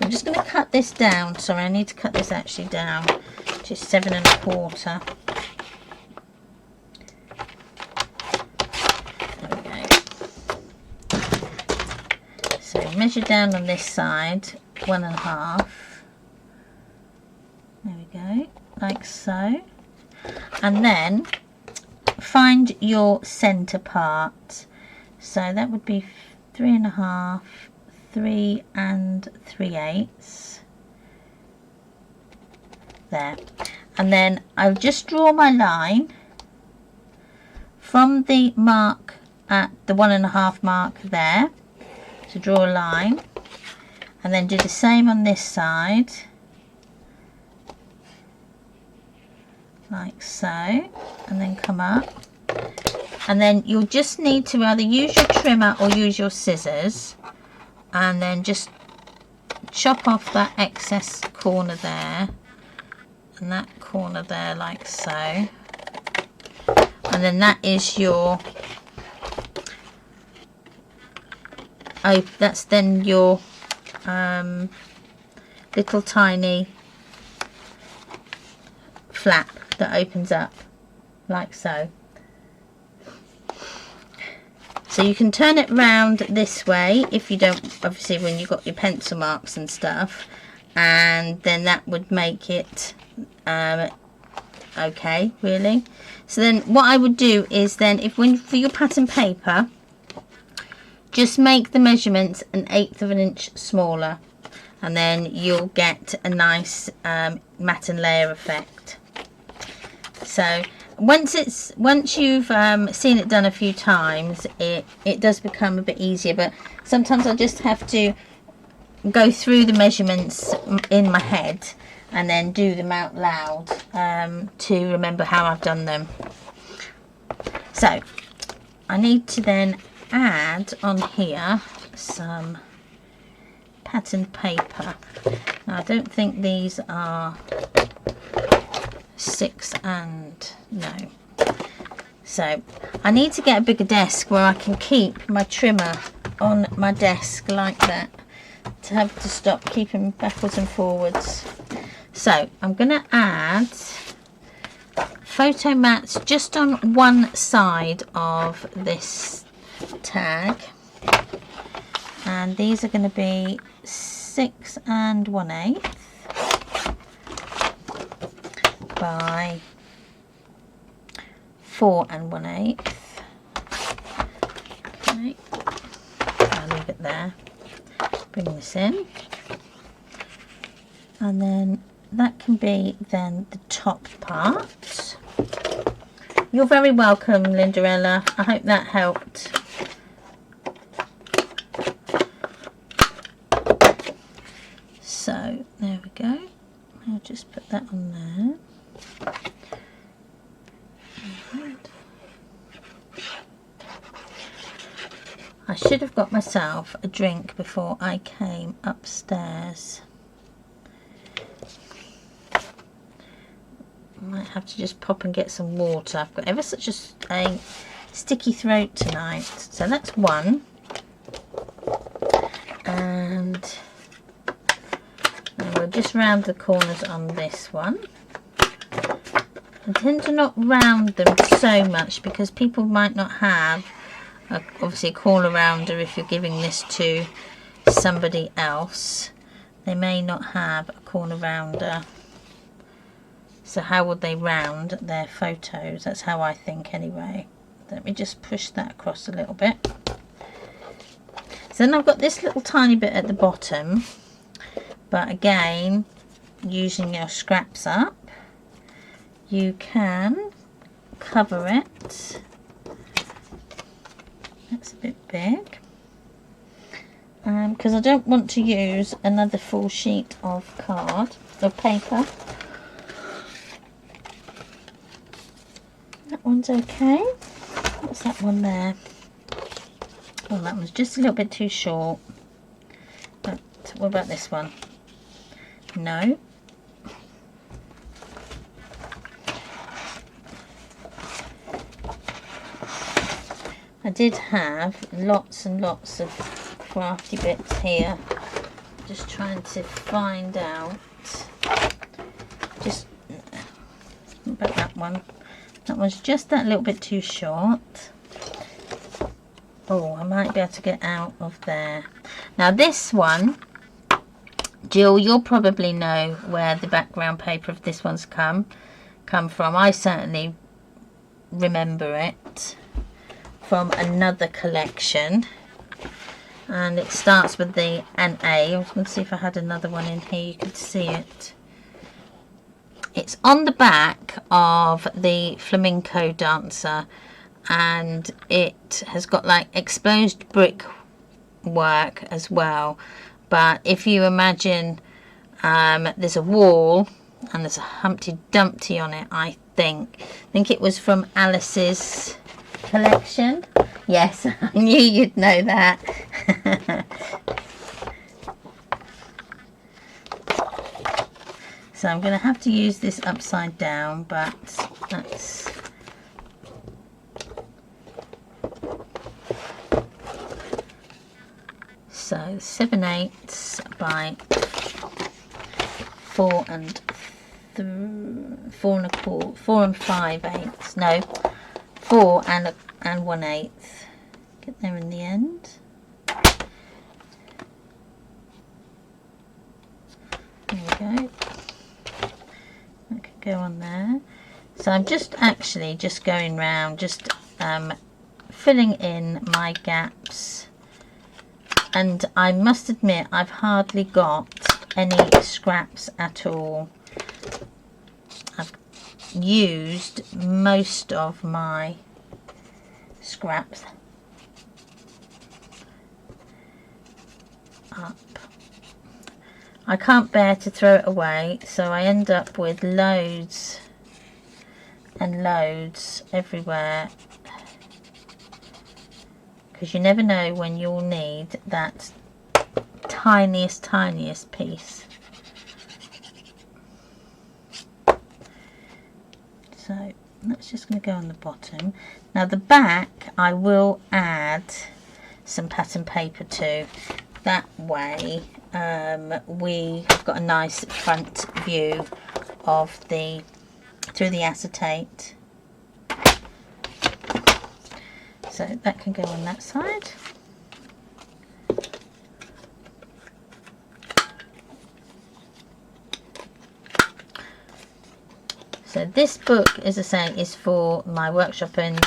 I'm just going to cut this down. Sorry, I need to cut this actually down to 7 1/4. There we go. So measure down on this side 1.5. There we go, like so. And then find your center part. So that would be 3.5, 3 3/8. There. And then I'll just draw my line from the mark at the 1.5 mark there. So draw a line, and then do the same on this side, like so, and then come up, and then you'll just need to either use your trimmer or use your scissors, and then just chop off that excess corner there and that corner there, like so, and then that is your that's then your little tiny flap that opens up like so. So you can turn it round this way if you don't, obviously when you've got your pencil marks and stuff, and then that would make it okay, really. So then what I would do is then, for your pattern paper, just make the measurements 1/8 inch smaller, and then you'll get a nice matte and layer effect. So once you've seen it done a few times, it does become a bit easier, but sometimes I just have to go through the measurements in my head and then do them out loud to remember how I've done them. So I need to then add on here some pattern paper. Now I don't think these are 6 and no. So I need to get a bigger desk where I can keep my trimmer on my desk like that, to have to stop keeping backwards and forwards. So I'm going to add photo mats just on one side of this tag, and these are going to be 6 1/8 by 4 1/8. Okay, I'll leave it there. Bring this in, and then that can be then the top part. You're very welcome, Lindarella. I hope that helped. So there we go. I'll just put that on there. I should have got myself a drink before I came upstairs. I might have to just pop and get some water. I've got ever such a sticky throat tonight. So that's one. And we'll just round the corners on this one. I tend to not round them so much because people might not have obviously a corner rounder. If you're giving this to somebody else, they may not have a corner rounder, so how would they round their photos? That's how I think anyway. Let me just push that across a little bit. So then I've got this little tiny bit at the bottom, but again, using your scraps up, you can cover it. That's a bit big, because I don't want to use another full sheet of card or paper. That one's okay. What's that one there? Oh, that one's just a little bit too short. But what about this one? No. I did have lots and lots of crafty bits here. Just trying to find out. Just about that one. That one's just that little bit too short. Oh, I might be able to get out of there. Now this one, Jill, you'll probably know where the background paper of this one's come from. I certainly remember it from another collection, and it starts with the an A. I was going to see if I had another one in here. You could see it. It's on the back of the flamenco dancer, and it has got like exposed brick work as well. But if you imagine there's a wall and there's a Humpty Dumpty on it, I think it was from Alice's collection. Yes, I knew you'd know that. So I'm going to have to use this upside down, but that's so 7/8 by 4 and 5/8. No, 4 and 1/8. Get there in the end. There we go. That could go on there. So I'm just going round, just filling in my gaps. And I must admit, I've hardly got any scraps at all. I've used most of my scraps up. I can't bear to throw it away, so I end up with loads and loads everywhere, because you never know when you'll need that tiniest piece. So that's just going to go on the bottom. Now the back I will add some pattern paper to. That way we've got a nice front view of through the acetate. So that can go on that side. So this book, as I say, is for my workshop in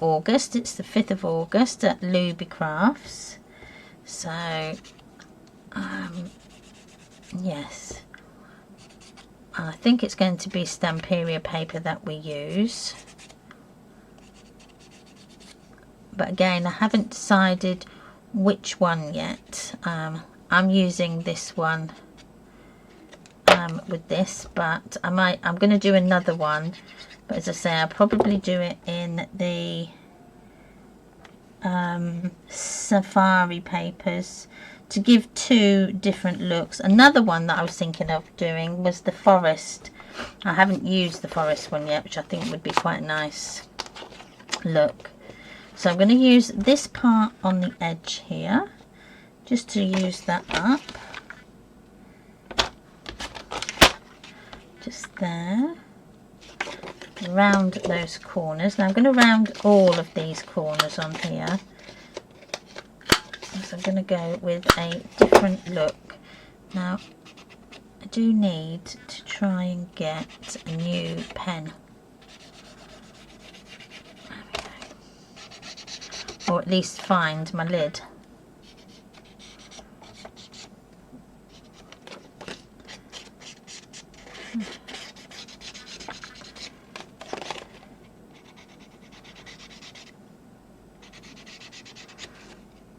August. It's the 5th of August at Luby Crafts. So yes, I think it's going to be Stamperia paper that we use, but again I haven't decided which one yet. I'm using this one with this, but I'm going to do another one, but as I say, I'll probably do it in the safari papers to give 2 different looks. Another one that I was thinking of doing was the forest. I haven't used the forest one yet, which I think would be quite a nice look. So I'm going to use this part on the edge here, just to use that up. Just there. Round those corners. Now I'm going to round all of these corners on here. So I'm going to go with a different look. Now I do need to try and get a new pen. Or at least find my lid.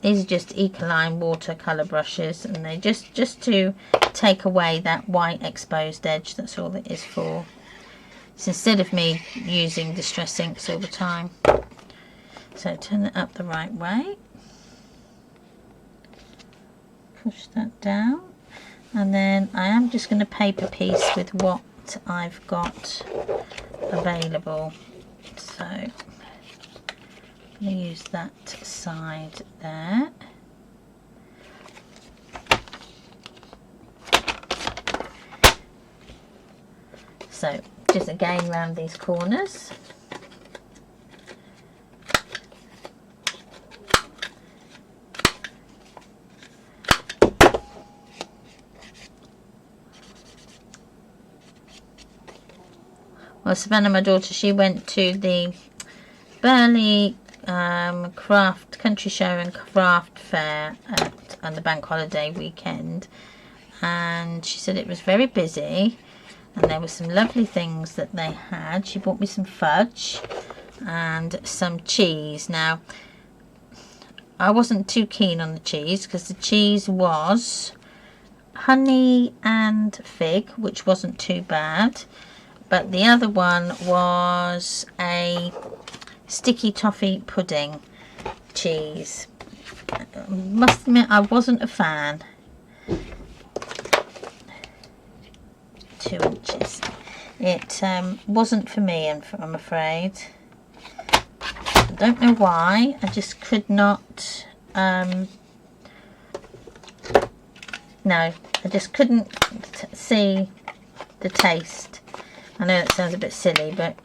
These are just Ecoline watercolour brushes, and they just to take away that white exposed edge. That's all it is for. So instead of me using distress inks all the time. So turn it up the right way. Push that down. And then I am just going to paper piece with what I've got available. So I'm going to use that side there. So just again around these corners. Well, Savannah, my daughter, she went to the Burley Country Show and Craft Fair on the bank holiday weekend, and she said it was very busy and there were some lovely things that they had. She bought me some fudge and some cheese. Now I wasn't too keen on the cheese because the cheese was honey and fig, which wasn't too bad, but the other one was a sticky toffee pudding cheese. Must admit I wasn't a fan. 2 inches. It wasn't for me, I'm afraid. I don't know why. I just could not. No, I just couldn't see the taste. I know that sounds a bit silly, but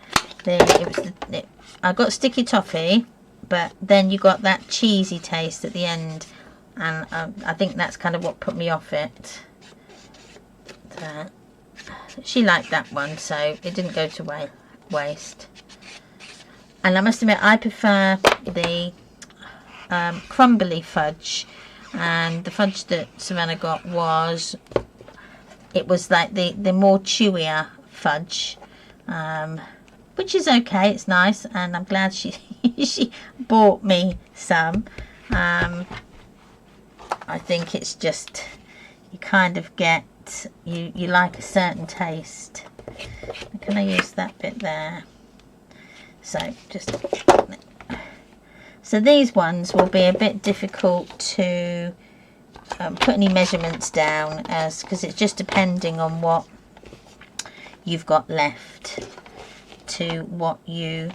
I got sticky toffee, but then you got that cheesy taste at the end, and I think that's kind of what put me off it. She liked that one, so it didn't go to waste. And I must admit, I prefer the crumbly fudge, and the fudge that Savannah got was like the more chewier fudge, which is okay. It's nice, and I'm glad she she bought me some. I think it's just you kind of get you like a certain taste. Can I use that bit there? So these ones will be a bit difficult to put any measurements down, because it's just depending on what you've got left to what you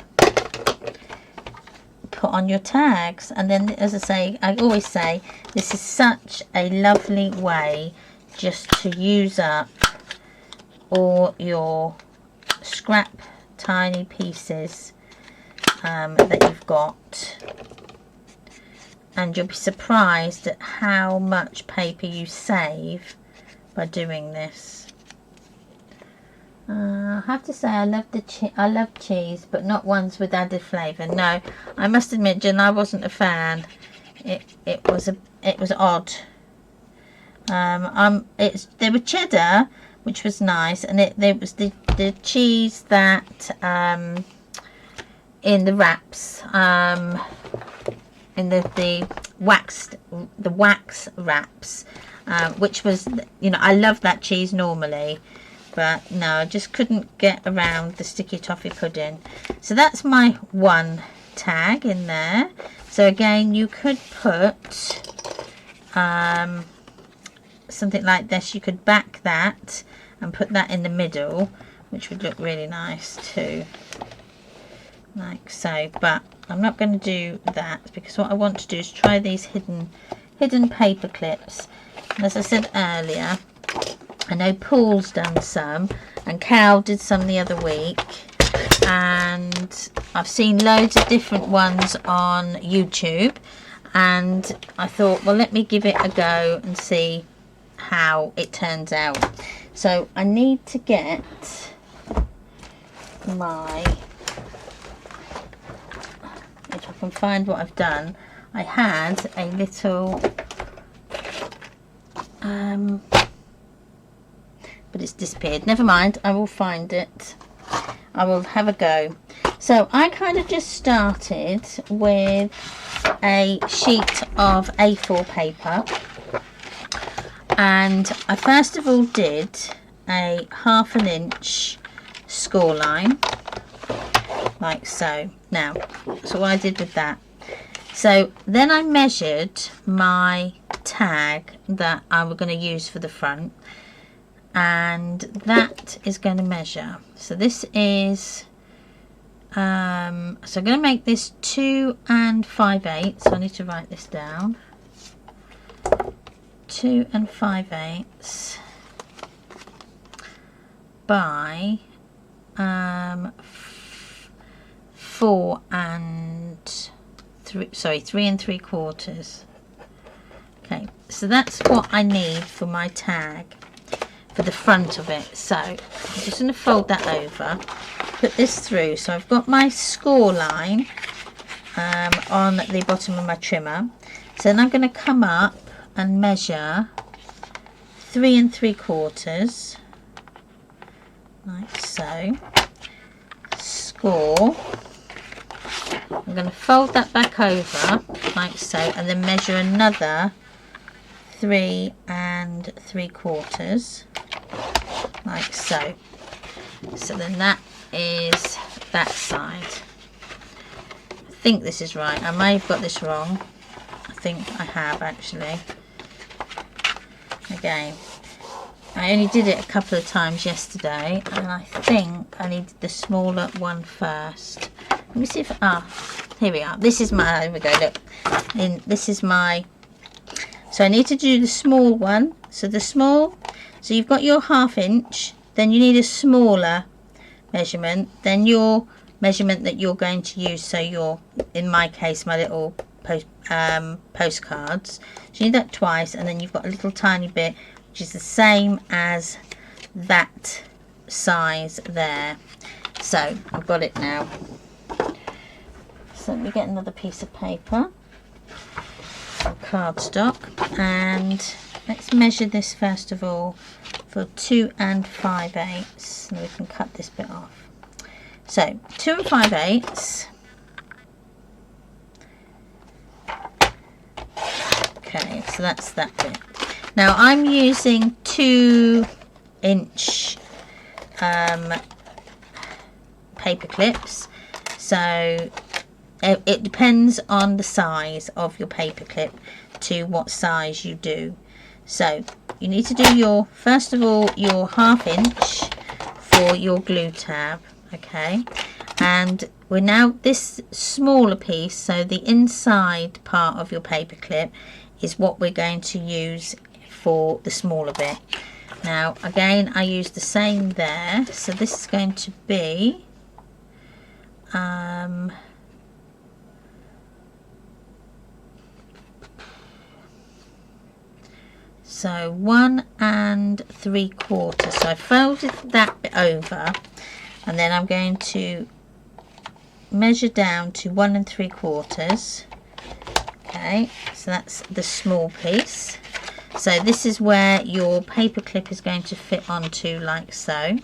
put on your tags. And then, as I always say, this is such a lovely way just to use up all your scrap tiny pieces that you've got, and you'll be surprised at how much paper you save by doing this. I have to say I love cheese, but not ones with added flavour. No, I must admit, Jen, I wasn't a fan. It was odd. They were cheddar, which was nice, and there was the cheese that in the wraps, in the wax wraps, which was, I love that cheese normally, but no, I just couldn't get around the sticky toffee pudding. So that's my one tag in there. So again, you could put something like this. You could back that and put that in the middle, which would look really nice too, like so. But I'm not going to do that, because what I want to do is try these hidden paper clips. And as I said earlier, I know Paul's done some and Cal did some the other week, and I've seen loads of different ones on YouTube, and I thought, well, let me give it a go and see how it turns out. So I need to get my, if I can find what I've done. I had a little but it's disappeared. Never mind, I will find it. I will have a go. So I kind of just started with a sheet of A4 paper, and I first of all did a 1/2 inch score line, like so. Now, so what I did with that, so then I measured my tag that I was going to use for the front, and that is going to measure, so this is so I'm going to make this 2 5/8, so I need to write this down. 2 5/8 by 4 3 3¾ Okay, so that's what I need for my tag for the front of it. So I'm just going to fold that over, put this through, so I've got my score line on the bottom of my trimmer. So then I'm going to come up and measure 3 3/4, like so. Score. I'm going to fold that back over like so, and then measure another 3 3/4, like so. So then that is that side. I think this is right. I may have got this wrong. I think I have actually. Again, I only did it a couple of times yesterday, and I think I needed the smaller one first. Let me see if, here we are. This is my, here we go, look. And this is my, so I need to do the small one. So the small, so you've got your 1/2 inch, then you need a smaller measurement, then your measurement that you're going to use. So your, in my case, my little postcards. So you need that twice, and then you've got a little tiny bit, which is the same as that size there. So I've got it now. So let me get another piece of paper, cardstock, and let's measure this first of all for 2 5/8, and we can cut this bit off. So 2 5/8. Okay, so that's that bit. Now I'm using 2 inch paper clips, so it depends on the size of your paper clip to what size you do. So you need to do your, first of all, your 1/2 inch for your glue tab, okay? And we're now this smaller piece, so the inside part of your paper clip is what we're going to use for the smaller bit. Now again, I use the same there, so this is going to be so 1 3/4. So I folded that bit over, and then I'm going to measure down to 1 3/4. Okay, so that's the small piece. So this is where your paper clip is going to fit onto, like so.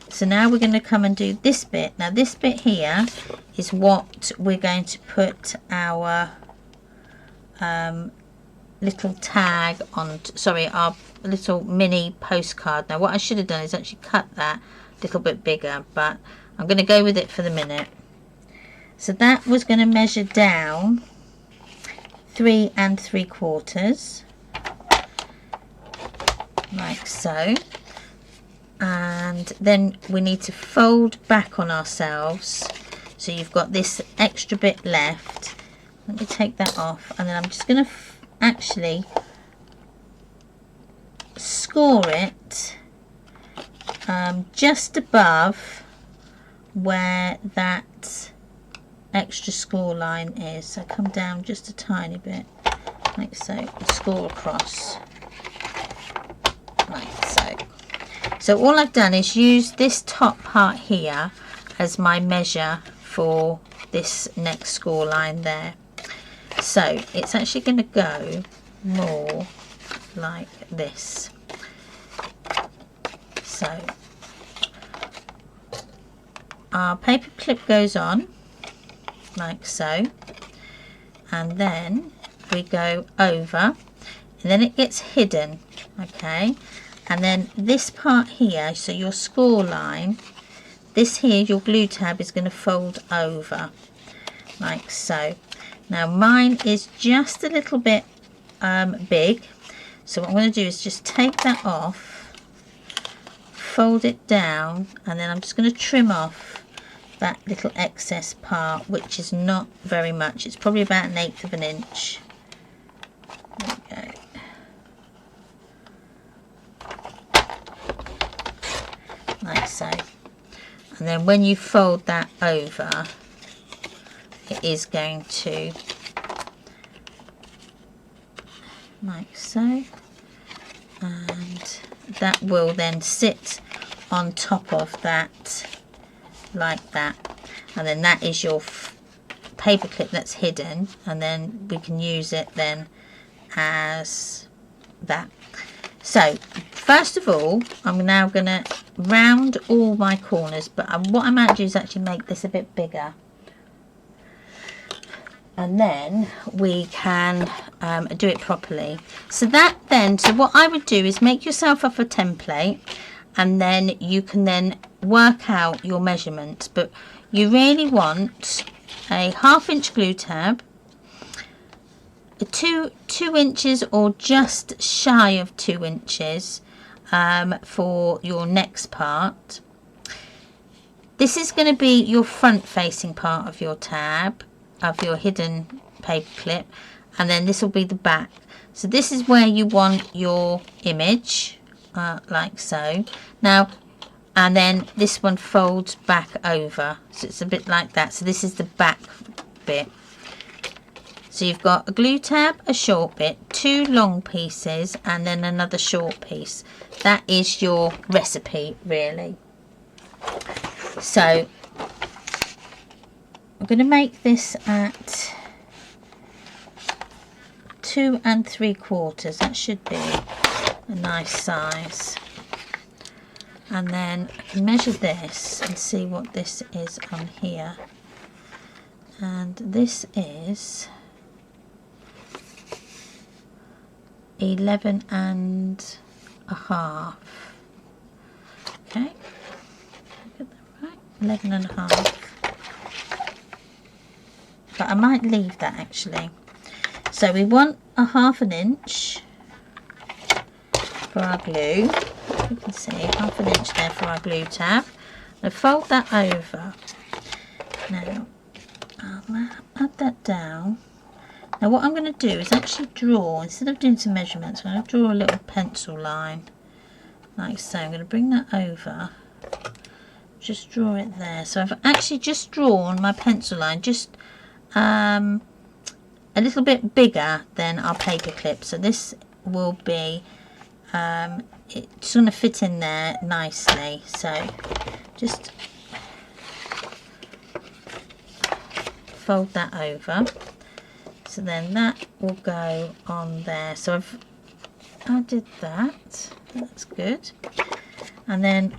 So now we're going to come and do this bit. Now this bit here is what we're going to put our little tag on, sorry, our little mini postcard. Now what I should have done is actually cut that a little bit bigger, but I'm going to go with it for the minute. So that was going to measure down 3 3/4, like so, and then we need to fold back on ourselves So you've got this extra bit left. Let me take that off, and then I'm just going to actually score it just above where that extra score line is. So come down just a tiny bit, like so, and score across, like so. So all I've done is use this top part here as my measure for this next score line there. So it's actually going to go more like this. So our paper clip goes on like so, and then we go over, and then it gets hidden, okay, and then this part here, so your score line, this here, your glue tab is going to fold over like so. Now mine is just a little bit big, so what I'm going to do is just take that off, fold it down, and then I'm just going to trim off that little excess part, which is not very much. It's probably about 1/8 of an inch. There we go. Like so. And then when you fold that over, it is going to, like so, and that will then sit on top of that, like that, and then that is your paper clip that's hidden, and then we can use it then as that. So first of all, I'm now going to round all my corners, but what I might do is actually make this a bit bigger, and then we can do it properly. So what I would do is make yourself up a template, and then you can then work out your measurements. But you really want a 1/2 inch glue tab, a 2 inches or just shy of 2 inches for your next part. This is going to be your front facing part of your tab, of your hidden paper clip, and then this will be the back. So this is where you want your image, like so. Now, and then this one folds back over, so it's a bit like that. So this is the back bit. So you've got a glue tab, a short bit, 2 long pieces, and then another short piece. That is your recipe, really. So I'm going to make this at 2 3/4. That should be a nice size. And then I can measure this and see what this is on here. And this is 11 1/2. Okay, get that right, 11 1/2. But I might leave that actually. So we want a 1/2 inch for our glue. You can see 1/2 inch there for our glue tab. Now fold that over. Now I'll add that down. Now what I'm going to do is actually draw, instead of doing some measurements, I'm going to draw a little pencil line like so. I'm going to bring that over, just draw it there. So I've actually just drawn my pencil line just a little bit bigger than our paper clip. So this will be it's going to fit in there nicely. So just fold that over. So then that will go on there. So I've added that. That's good. And then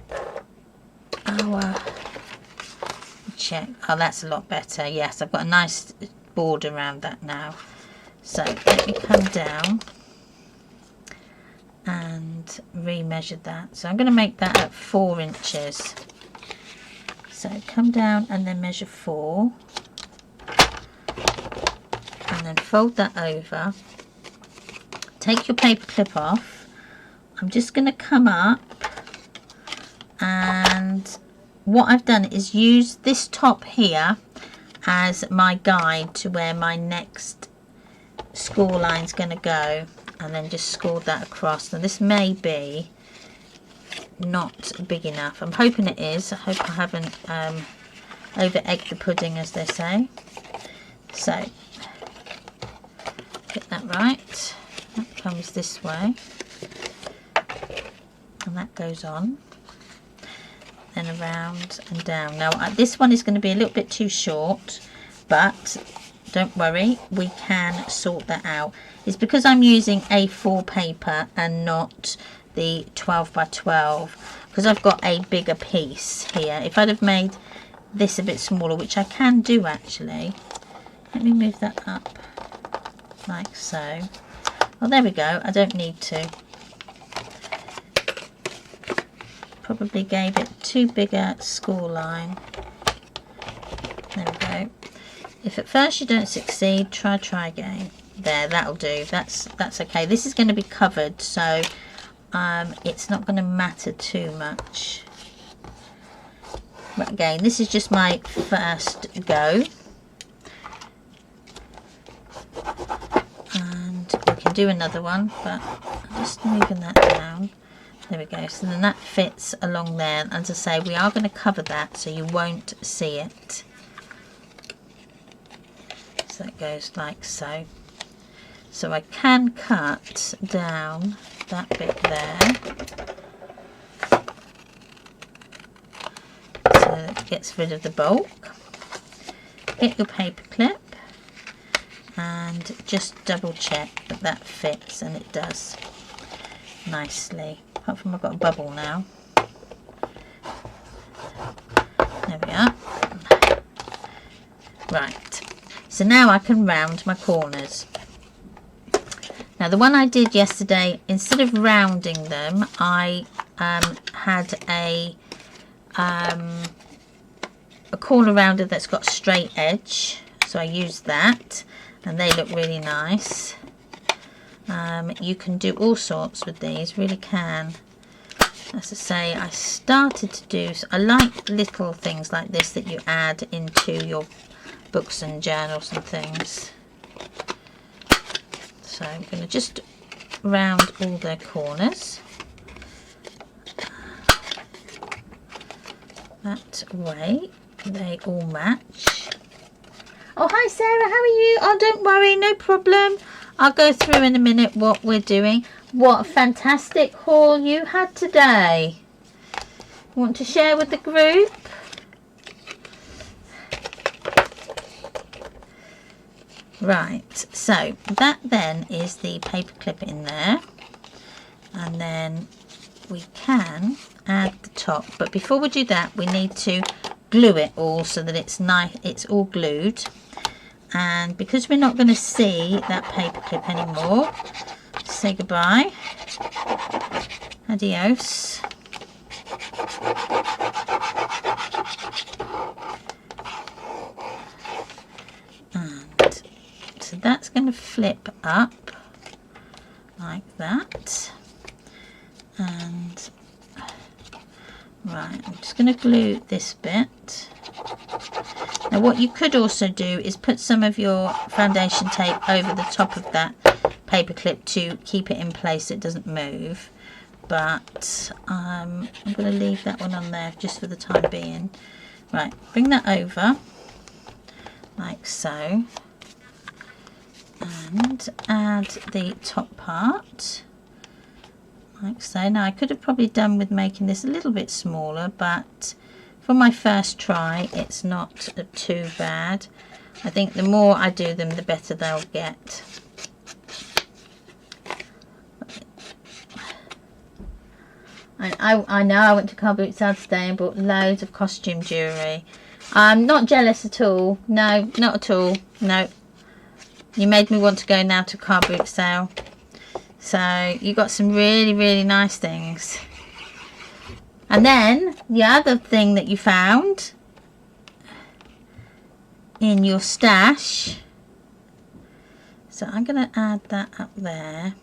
our check. Oh, that's a lot better. Yes, I've got a nice border around that now. So let me come down and re-measure that. So I'm going to make that at 4 inches. So come down and then measure 4. And then fold that over. Take your paper clip off. I'm just going to come up and what I've done is use this top here as my guide to where my next score line's going to go, and then just scored that across. Now this may be not big enough. I'm hoping it is. I hope I haven't over egged the pudding, as they say. So get that right. That comes this way, and that goes on, then around and down. Now this one is going to be a little bit too short, but don't worry, we can sort that out. It's because I'm using A4 paper and not the 12 by 12, because I've got a bigger piece here. If I'd have made this a bit smaller, which I can do actually, let me move that up like so. Well, there we go. I don't need to. Probably gave it too big a score line. There we go. If at first you don't succeed, try again. There, that'll do. That's okay. This is going to be covered, so it's not going to matter too much. But again, this is just my first go, and we can do another one, but I'm just moving that down. There we go. So then that fits along there, and as I say, we are going to cover that so you won't see it. So it goes like so. So I can cut down that bit there, so it gets rid of the bulk. Get your paper clip and just double check that that fits, and it does nicely. Apart from I've got a bubble now. There we are. Right, so now I can round my corners. Now the one I did yesterday, instead of rounding them, I had a corner rounder that's got straight edge, so I used that, and they look really nice. You can do all sorts with these, really can. As I say, I started to do, I like little things like this that you add into your books and journals and things. So I'm going to just round all their corners that way, they all match. Oh, hi Sarah, how are you? Oh, don't worry, no problem. I'll go through in a minute what we're doing. What a fantastic haul you had today. Want to share with the group? Right, so that then is the paper clip in there, and then we can add the top, but before we do that we need to glue it all so that it's nice, it's all glued. And because we're not going to see that paper clip anymore, say goodbye, adios. And so that's going to flip up like that. And right, I'm just going to glue this bit. Now what you could also do is put some of your foundation tape over the top of that paper clip to keep it in place so it doesn't move, but I'm going to leave that one on there just for the time being. Right, bring that over like so, and add the top part like so. Now I could have probably done with making this a little bit smaller, but for my first try it's not too bad. I think the more I do them the better they'll get. I know I went to car boot sale today and bought loads of costume jewellery. I'm not jealous at all. No, not at all. No. You made me want to go now to car boot sale. So you got some really, really nice things. And then the other thing that you found in your stash. So I'm going to add that up there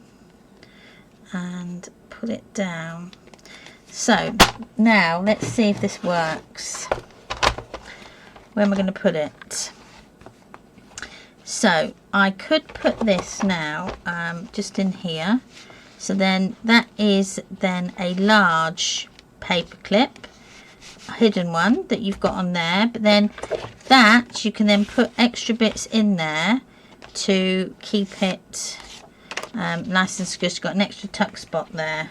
and put it down. So now let's see if this works. Where am I going to put it? So I could put this now just in here. So then that is then a large paper clip, a hidden one that you've got on there. But then that you can then put extra bits in there to keep it nice and secure. It's got an extra tuck spot there.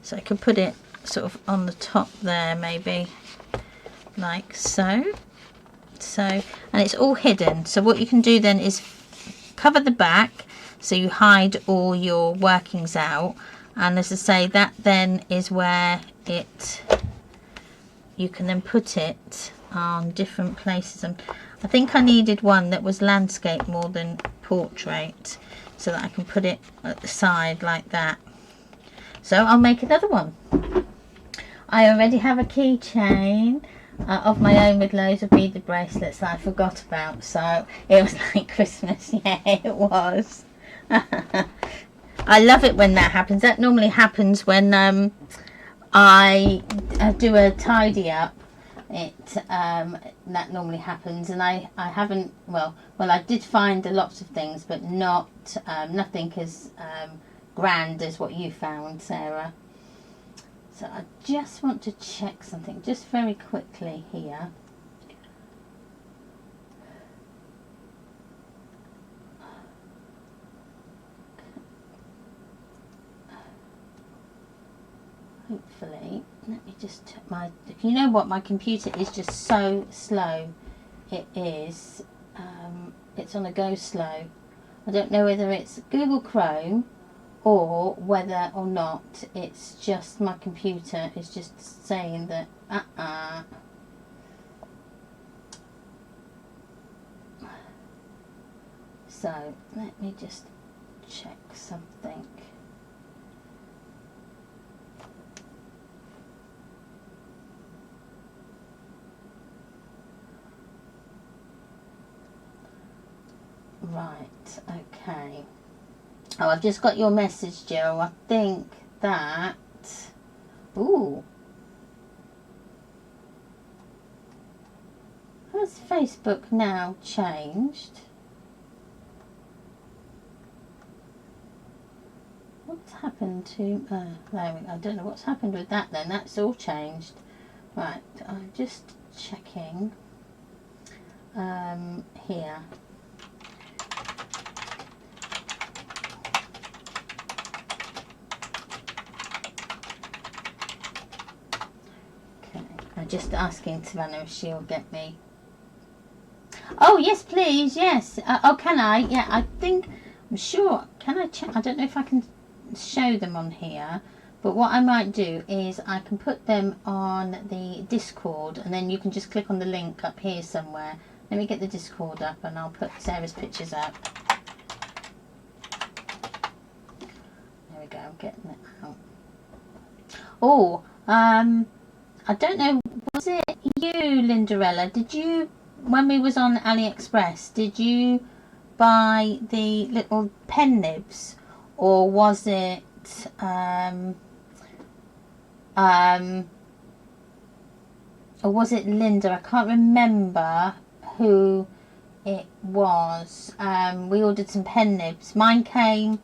So I could put it sort of on the top there, maybe like so. And it's all hidden. So what you can do then is cover the back so you hide all your workings out, and as I say, that then is where you can then put it on different places. And I think I needed one that was landscape more than portrait, so that I can put it at the side like that. So I'll make another one. I already have a keychain of my own with loads of beaded bracelets that I forgot about, so it was like Christmas. Yeah, it was. I love it when that happens. That normally happens when I do a tidy up. That normally happens, and I haven't, well I did find a lot of things, but not nothing as grand as what you found, Sarah. So I just want to check something just very quickly here. Hopefully, let me just check my, you know what, my computer is just so slow. It is, it's on a go slow. I don't know whether it's Google Chrome or whether or not it's just my computer is just saying that So let me just check something. Right, okay. Oh, I've just got your message, Jill. I think that... Ooh. Has Facebook now changed? What's happened to... I don't know what's happened with that then. That's all changed. Right, I'm just checking here. I'm just asking Savannah if she'll get me. Oh, yes, please, yes. Oh, can I? Yeah, I think, I'm sure. Can I check? I don't know if I can show them on here. But what I might do is I can put them on the Discord, and then you can just click on the link up here somewhere. Let me get the Discord up, and I'll put Sarah's pictures up. There we go, I'm getting it out. Oh, I don't know, was it you, Lindarella? Did you, when we was on AliExpress, did you buy the little pen nibs, or was it or was it Linda? I can't remember who it was. We ordered some pen nibs. Mine came,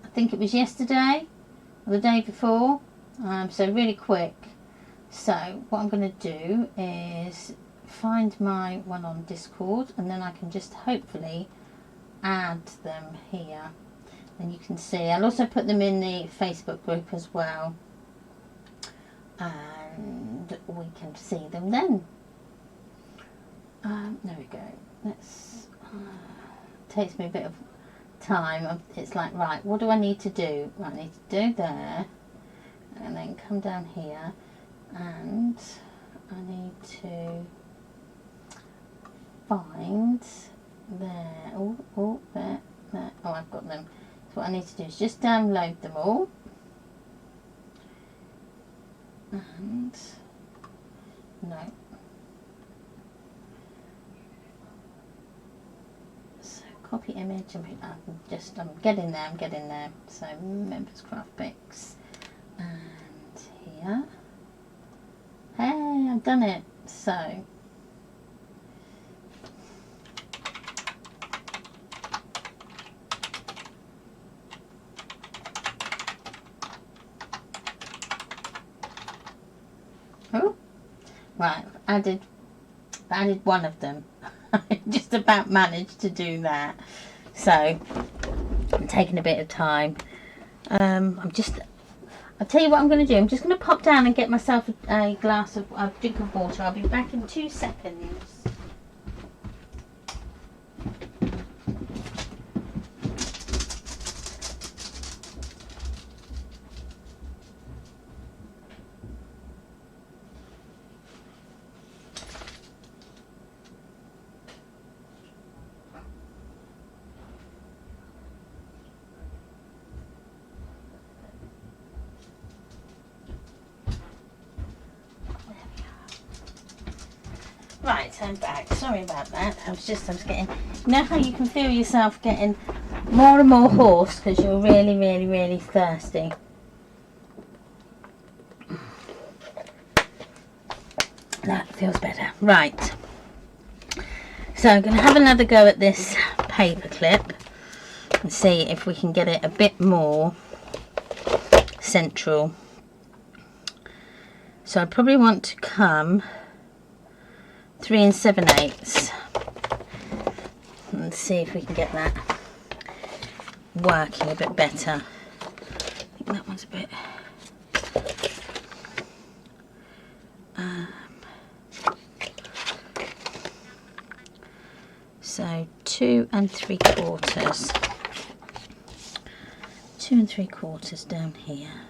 I think it was yesterday or the day before, so really quick. So what I'm going to do is find my one on Discord, and then I can just hopefully add them here, and you can see. I'll also put them in the Facebook group as well, and we can see them then. There we go. Let's takes me a bit of time. It's like, right, what do I need to do? Right, I need to do there, and then come down here, and I need to find there. Oh, there. Oh, I've got them. So what I need to do is just download them all, and no. So copy image, and I'm getting there. So members craft picks, and here. here. Hey, I've done it. So oh, right, added one of them. I just about managed to do that. So I'm taking a bit of time. I'll tell you what I'm going to do. I'm just going to pop down and get myself a glass of a drink of water. I'll be back in 2 seconds. Right, I'm back. Sorry about that. I was getting, you know how you can feel yourself getting more and more hoarse because you're really, really, really thirsty. That feels better. Right. So I'm going to have another go at this paper clip and see if we can get it a bit more central. So I probably want to come 3 7/8 and see if we can get that working a bit better. I think that one's a bit so 2 3/4, 2 3/4 down here.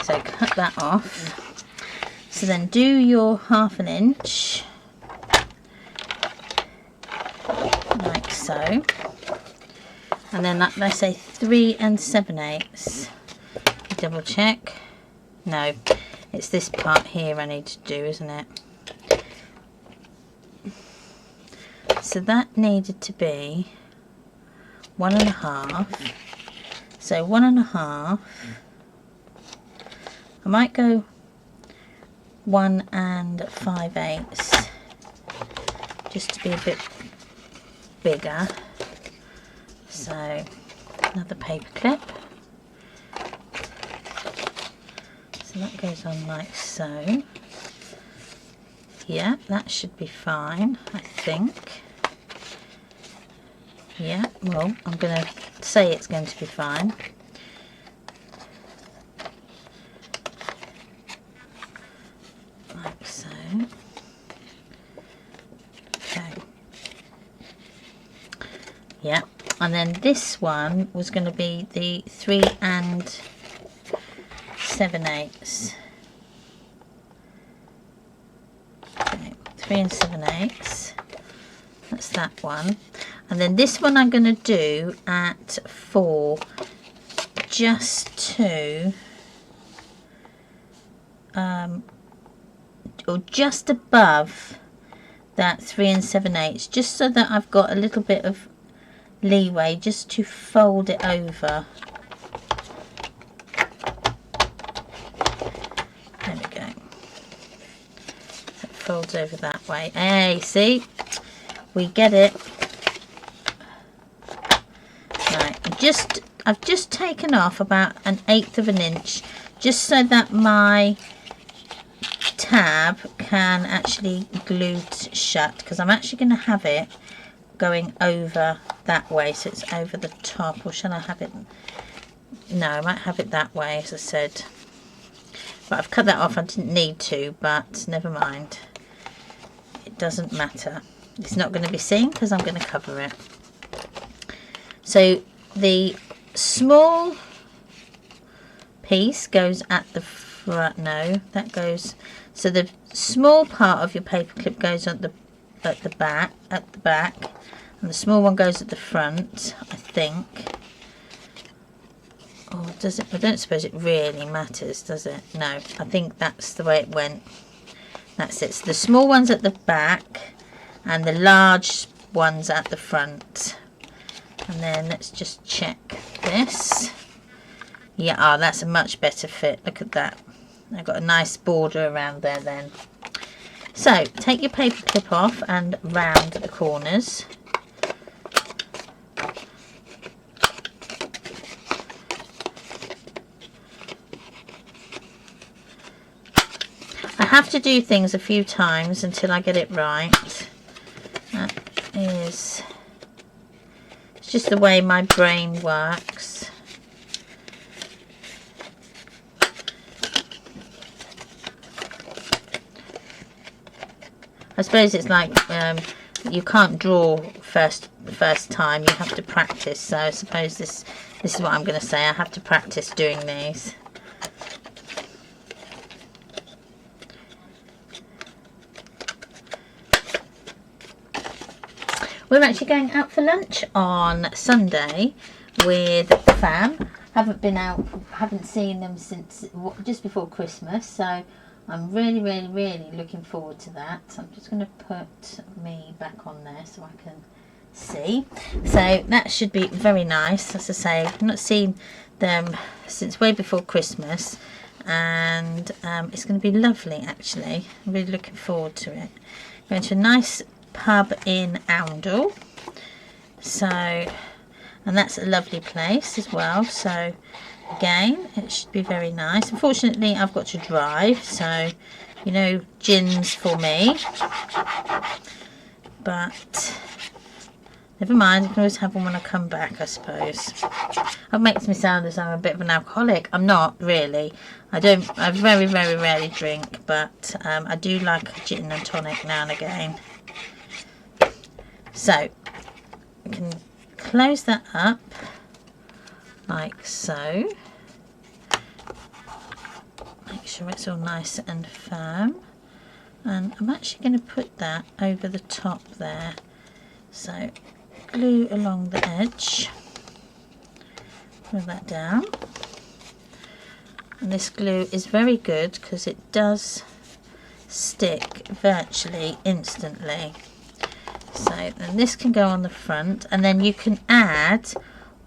So cut that off. So then do your 1/2 inch, like so, and then let's say 3 7/8. Double check. No, it's this part here I need to do, isn't it? So that needed to be 1 1/2. So 1 1/2. I might go 1 5/8 just to be a bit bigger. So another paper clip. So that goes on like so. Yeah, that should be fine, I think. Yeah, well, I'm going to say it's going to be fine. Like so. Okay. Yeah, and then this one was going to be the 3 7/8. Okay, 3 7/8. That's that one. And then this one I'm going to do at 4, just to or just above that 3 7/8, just so that I've got a little bit of leeway just to fold it over. There we go. So it folds over that way. Hey, see? We get it. Right, I've just taken off about 1/8 of an inch, just so that my tab can actually glue shut, because I'm actually going to have it going over that way, so it's over the top. Or shall I have it? No, I might have it that way, as I said. But I've cut that off. I didn't need to, but never mind. It doesn't matter. It's not going to be seen because I'm going to cover it. So the small piece goes at the front. No, that goes. So the small part of your paper clip goes at the back, and the small one goes at the front, I think. Or does it? I don't suppose it really matters, does it? No, I think that's the way it went. That's it. So the small one's at the back and the large one's at the front. And then let's just check this. Yeah, oh, that's a much better fit. Look at that. I've got a nice border around there then. So take your paper clip off and round the corners. I have to do things a few times until I get it right. That is, it's just the way my brain works. I suppose it's like you can't draw the first time, you have to practice. So I suppose this is what I'm going to say. I have to practice doing these. We're actually going out for lunch on Sunday with the fam. Haven't seen them since just before Christmas, so I'm really looking forward to that. So I'm just going to put me back on there so I can see. So that should be very nice. As I say, I've not seen them since way before Christmas, and it's going to be lovely actually. I'm really looking forward to it. Going to a nice pub in Oundle, so, and that's a lovely place as well, so again it should be very nice. Unfortunately I've got to drive, so you know, gins for me, but never mind, I can always have one when I come back, I suppose. That makes me sound as though I'm a bit of an alcoholic. I'm not really. I very rarely drink, but I do like a gin and tonic now and again. So I can close that up like so. Make sure it's all nice and firm. And I'm actually going to put that over the top there. So glue along the edge. Put that down. And this glue is very good because it does stick virtually instantly. So then this can go on the front, and then you can add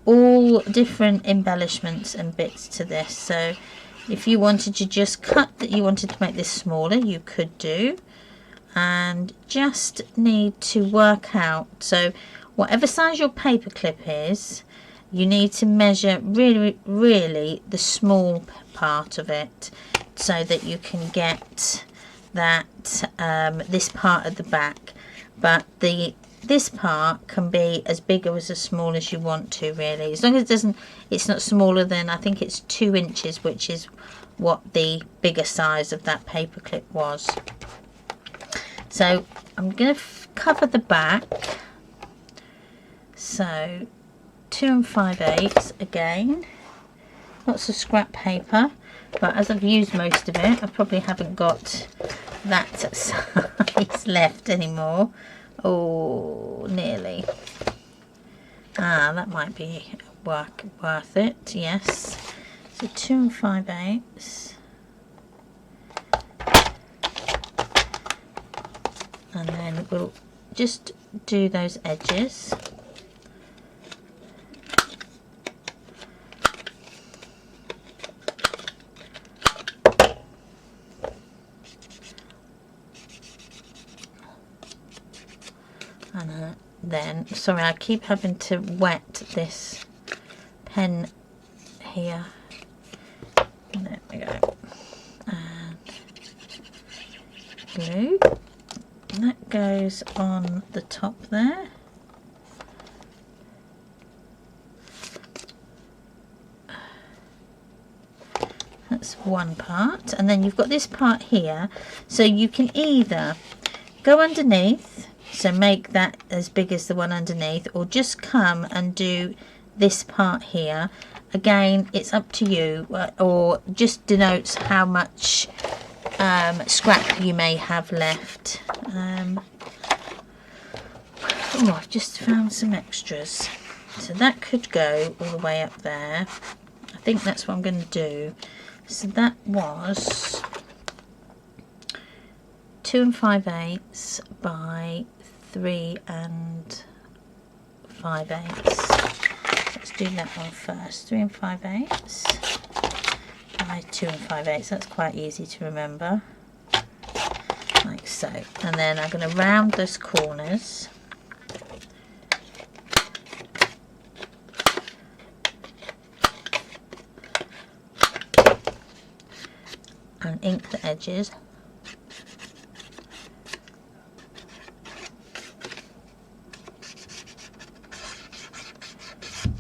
all different embellishments and bits to this. So if you wanted to just cut that, you wanted to make this smaller, you could do, and just need to work out, so whatever size your paper clip is, you need to measure really the small part of it, so that you can get that this part at the back. But this part can be as big or as small as you want to, really, as long as it's not smaller than, I think it's 2 inches, which is what the bigger size of that paper clip was. So I'm going to cover the back, so 2 5/8 again, lots of scrap paper, but as I've used most of it, I probably haven't got that size left anymore. Oh, nearly. That might be worth it, yes. So 2 5/8, and then we'll just do those edges. And then, sorry, I keep having to wet this pen here. There we go. And glue. And that goes on the top there. That's one part. And then you've got this part here. So you can either go underneath, so make that as big as the one underneath, or just come and do this part here. Again, it's up to you, or just denotes how much scrap you may have left. Oh, I've just found some extras, so that could go all the way up there. I think that's what I'm going to do. So that was 2 5/8 by 3 5/8. Let's do that one first. 3 5/8. by 2 5/8. That's quite easy to remember, like so. And then I'm going to round those corners. And ink the edges.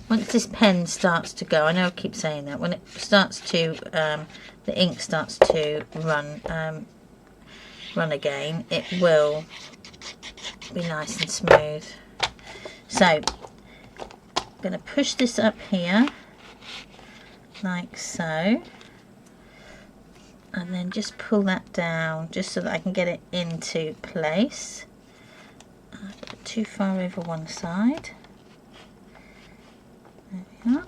Once this pen starts to go, I know I keep saying that, when it starts to, the ink starts to run again, it will be nice and smooth. So, I'm going to push this up here, like so, and then just pull that down, just so that I can get it into place. Put too far over one side. There we are.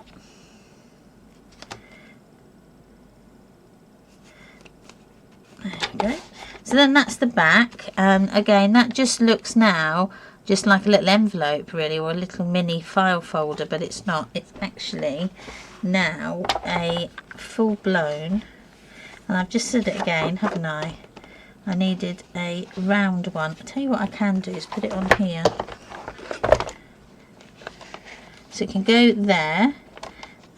There we go. So then that's the back, and again that just looks now just like a little envelope really, or a little mini file folder, but it's not. It's actually now a full-blown, and I've just said it again, haven't I? I needed a round one. I'll tell you what I can do is put it on here. So it can go there,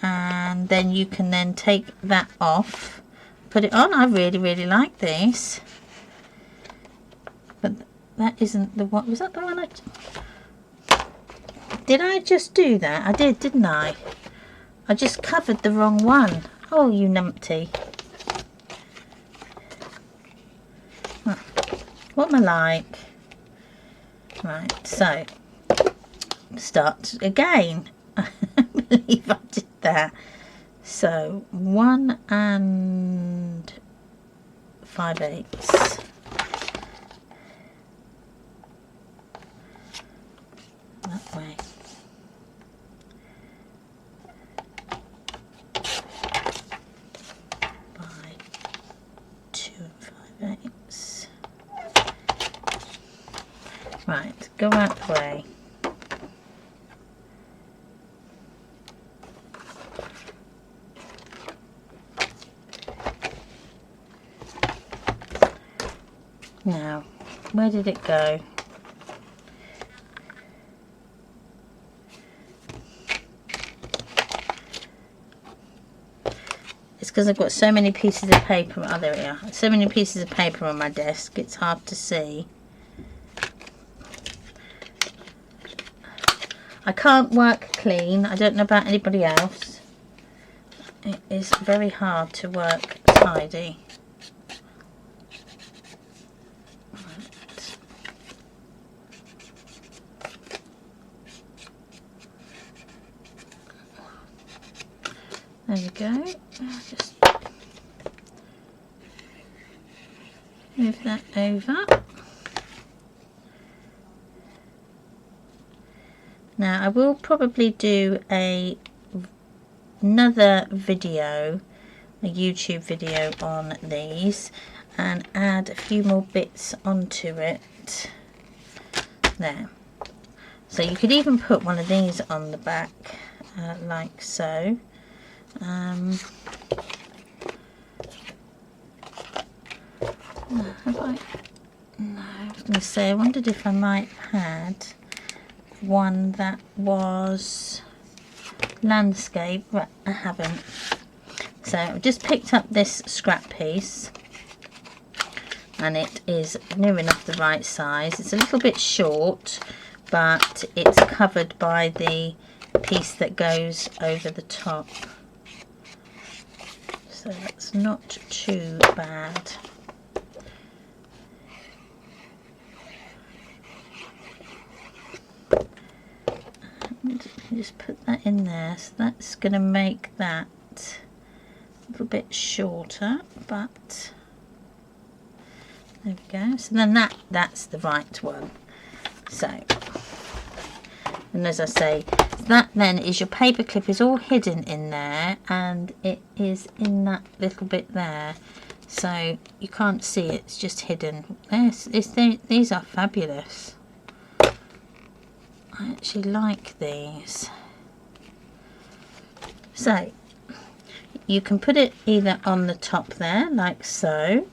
and then you can then take that off, put it on. I really like this, but that isn't the one. Was that the one did I just do that? I did, didn't I? I just covered the wrong one. Oh, you numpty. What am I like? Right, so start again. I believe I did that. So 1 5/8. That way. By 2 5/8. Right, go out the way. Now, where did it go? It's because I've got so many pieces of paper. Oh, there we are. So many pieces of paper on my desk, it's hard to see. I can't work clean. I don't know about anybody else. It is very hard to work tidy. There we go. Just move that over. Now I will probably do another video, a YouTube video on these, and add a few more bits onto it. There. So you could even put one of these on the back, like so. Have I? No, I was going to say, I wondered if I might have had one that was landscape, but I haven't. So I've just picked up this scrap piece, and it is near enough the right size. It's a little bit short, but it's covered by the piece that goes over the top. So that's not too bad. And just put that in there. So that's going to make that a little bit shorter, but there we go. So then that's the right one. So, and as I say, that then is your paper clip is all hidden in there, and it is in that little bit there, so you can't see it, it's just hidden. These are fabulous. I actually like these. So you can put it either on the top there like so,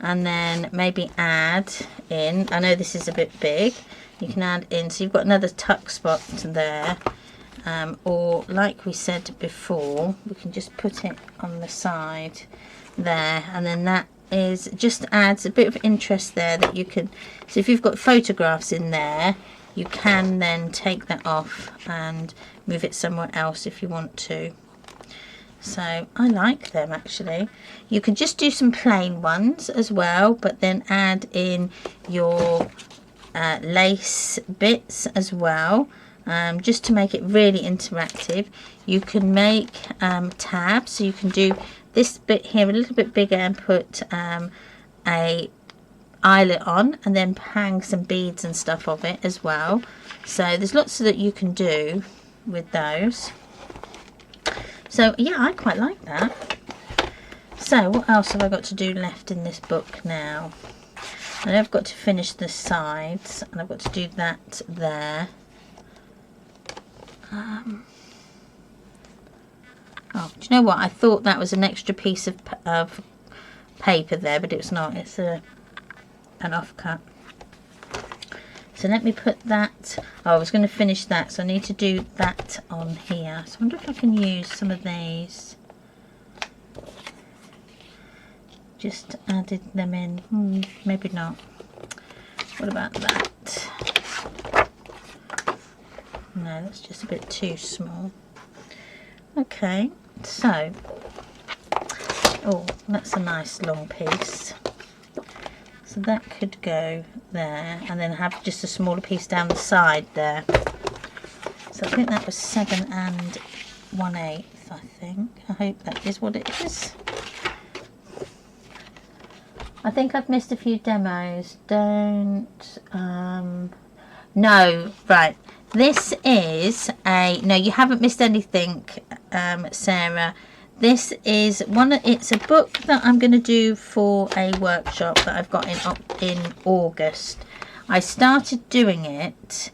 and then maybe add in, I know this is a bit big, you can add in, so you've got another tuck spot there, or like we said before, we can just put it on the side there, and then that is just adds a bit of interest there that you can, so if you've got photographs in there, you can then take that off and move it somewhere else if you want to. So I like them actually. You could just do some plain ones as well, but then add in your lace bits as well, just to make it really interactive. You can make tabs, so you can do this bit here a little bit bigger and put a eyelet on, and then hang some beads and stuff of it as well. So there's lots that you can do with those. So yeah, I quite like that. So what else have I got to do left in this book now? I know I've got to finish the sides, and I've got to do that there. Oh, do you know what? I thought that was an extra piece of paper there, but it's not. It's an offcut. So let me put that. Oh, I was going to finish that, so I need to do that on here. So I wonder if I can use some of these. Just added them in. Maybe not. What about that? No, that's just a bit too small. Okay, so, oh, that's a nice long piece. So that could go there, and then have just a smaller piece down the side there. So I think that was 7 1/8, I think. I hope that is what it is. I think I've missed a few demos. No, right. This is no, you haven't missed anything, Sarah. This is it's a book that I'm going to do for a workshop that I've got in August. I started doing it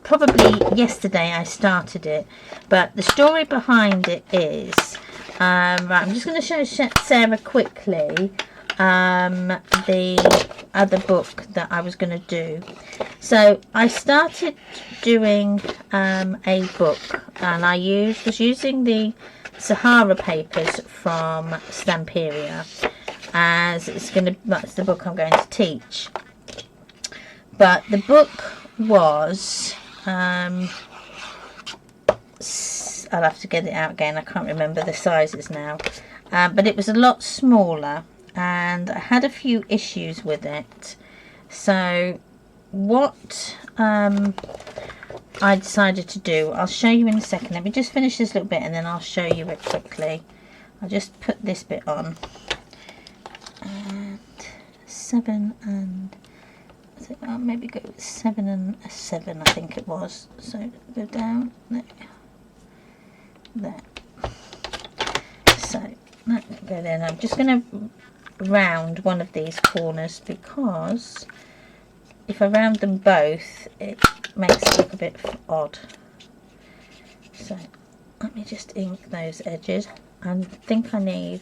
probably yesterday. I started it, but the story behind it is right. I'm just going to show Sarah quickly the other book that I was going to do. So I started doing a book, and I was using the Sahara papers from Stamperia, as that's the book I'm going to teach. But the book was I'll have to get it out again, I can't remember the sizes now, but it was a lot smaller, and I had a few issues with it. So what I decided to do, I'll show you in a second. Let me just finish this little bit and then I'll show you it quickly. I'll just put this bit on. And 7 and I'll maybe go with 7 and a 7, I think it was. So go down there. So that can go there. And I'm just going to round one of these corners, because if I round them both it makes it look a bit odd. So let me just ink those edges. I think I need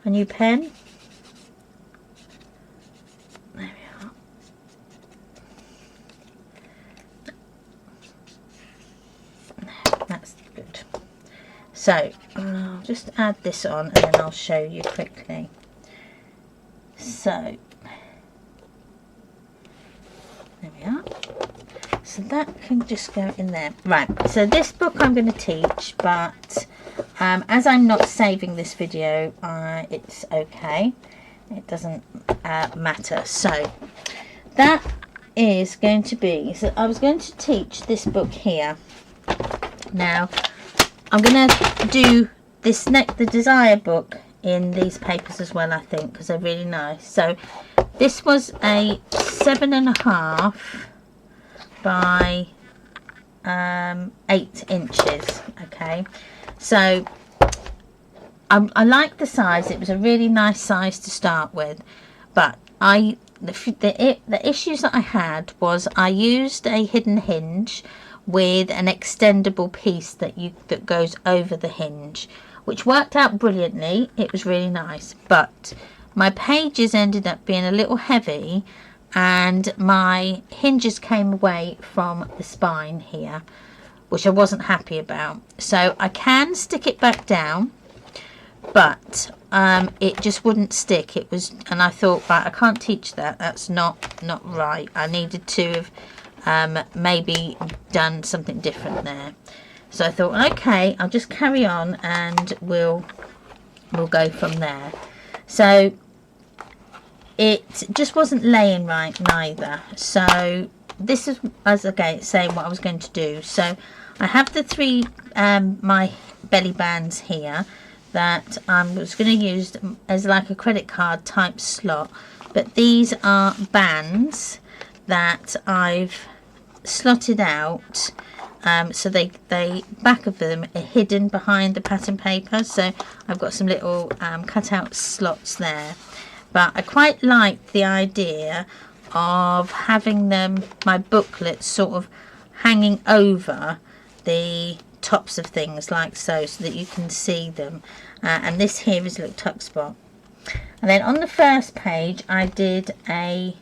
a new pen. There we are. That's good. So I'll just add this on and then I'll show you quickly. So there we are. So that can just go in there. Right, so this book I'm going to teach, but as I'm not saving this video, it's okay. It doesn't matter. So that is going to be, so I was going to teach this book here. Now I'm going to do the Desire book in these papers as well, I think, because they're really nice. So this was a 7.5 by 8 inches. Okay, so I like the size. It was a really nice size to start with, but I the issues that I had was I used a hidden hinge with an extendable piece that goes over the hinge, which worked out brilliantly. It was really nice, but my pages ended up being a little heavy and my hinges came away from the spine here, which I wasn't happy about. So I can stick it back down, but it just wouldn't stick. It was, and I thought, right, I can't teach that. That's not right. I needed to have maybe done something different there. So I thought, okay, I'll just carry on and we'll go from there. So it just wasn't laying right neither. So this is, as again, saying what I was going to do. So I have the three my belly bands here that I was going to use as like a credit card type slot, but these are bands that I've slotted out, so they back of them are hidden behind the pattern paper. So I've got some little cut out slots there, but I quite like the idea of having them, my booklets, sort of hanging over the tops of things like so that you can see them. And this here is a little tuck spot. And then on the first page I did a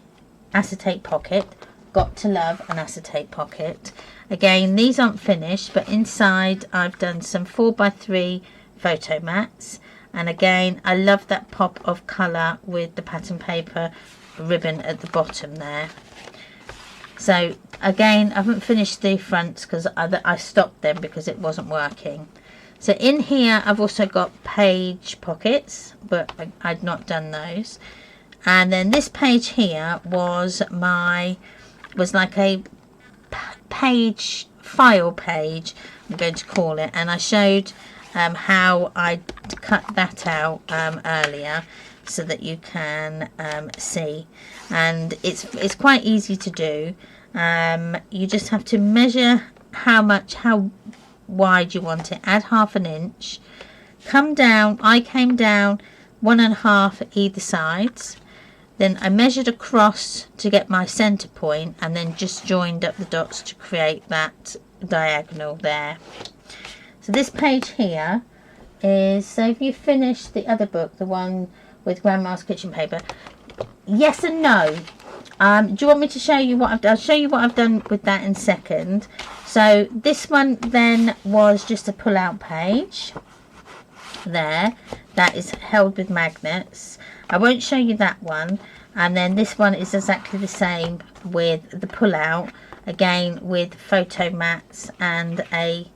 acetate pocket. Got to love an acetate pocket. Again, these aren't finished, but inside I've done some 4x3 photo mats. And again, I love that pop of colour with the pattern paper ribbon at the bottom there. So again, I haven't finished the fronts because I stopped them because it wasn't working. So in here I've also got page pockets, but I'd not done those. And then this page here was like a page, file page, I'm going to call it, and I showed how I cut that out earlier so that you can see, and it's quite easy to do. You just have to measure how wide you want it, add ½ inch, come down. I came down 1.5 either sides, then I measured across to get my center point, and then just joined up the dots to create that diagonal there. So this page here is, so if you finish the other book, the one with Grandma's kitchen paper, yes and no. Do you want me to show you what I've done? I'll show you what I've done with that in a second. So this one then was just a pull out page there that is held with magnets. I won't show you that one. And then this one is exactly the same with the pull out, again with photo mats and a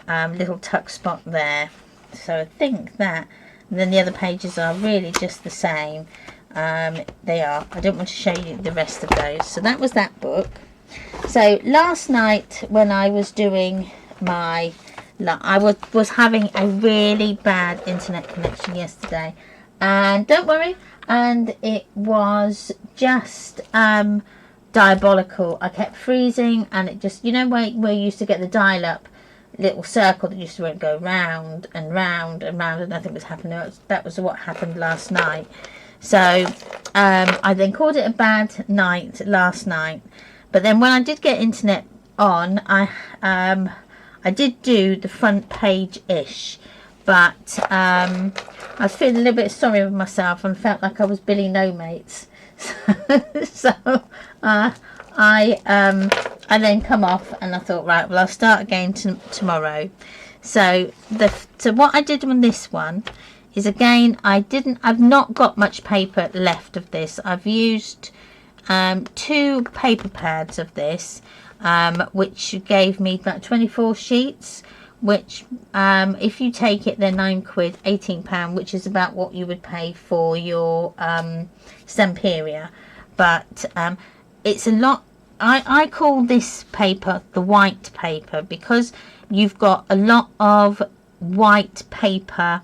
little tuck spot there. So I think that, and then the other pages are really just the same. They are. I don't want to show you the rest of those. So that was that book. So last night when I was doing my, I was having a really bad internet connection yesterday, and don't worry, and it was just diabolical. I kept freezing, and it just, you know, where you used to get the dial-up little circle that used to go round and round and round, and nothing was happening. That was what happened last night. So I then called it a bad night last night. But then when I did get internet on, I did do the front page-ish. But I was feeling a little bit sorry with myself and felt like I was Billy No Mates. So I then come off, and I thought, right, well, I'll start again tomorrow. So what I did on this one is, again, I've not got much paper left of this. I've used 2 paper pads of this, which gave me about 24 sheets, which if you take it, they're £9, £18, which is about what you would pay for your Stamperia. But it's a lot. I call this paper the white paper because you've got a lot of white paper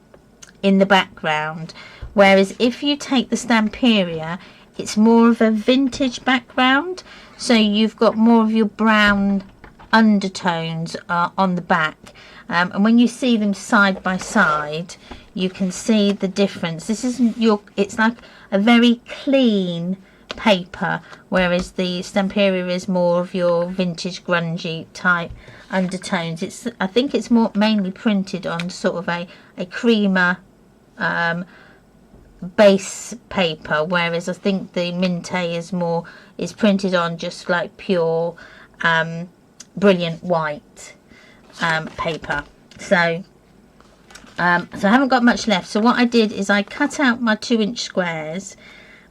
in the background, whereas if you take the Stamperia, it's more of a vintage background, so you've got more of your brown undertones on the back, and when you see them side by side, you can see the difference. This isn't it's like a very clean paper, whereas the Stamperia is more of your vintage grungy type undertones. I think it's more mainly printed on sort of a creamer base paper, whereas I think the Minte is printed on just like pure brilliant white paper. So I haven't got much left. So what I did is I cut out my 2-inch squares,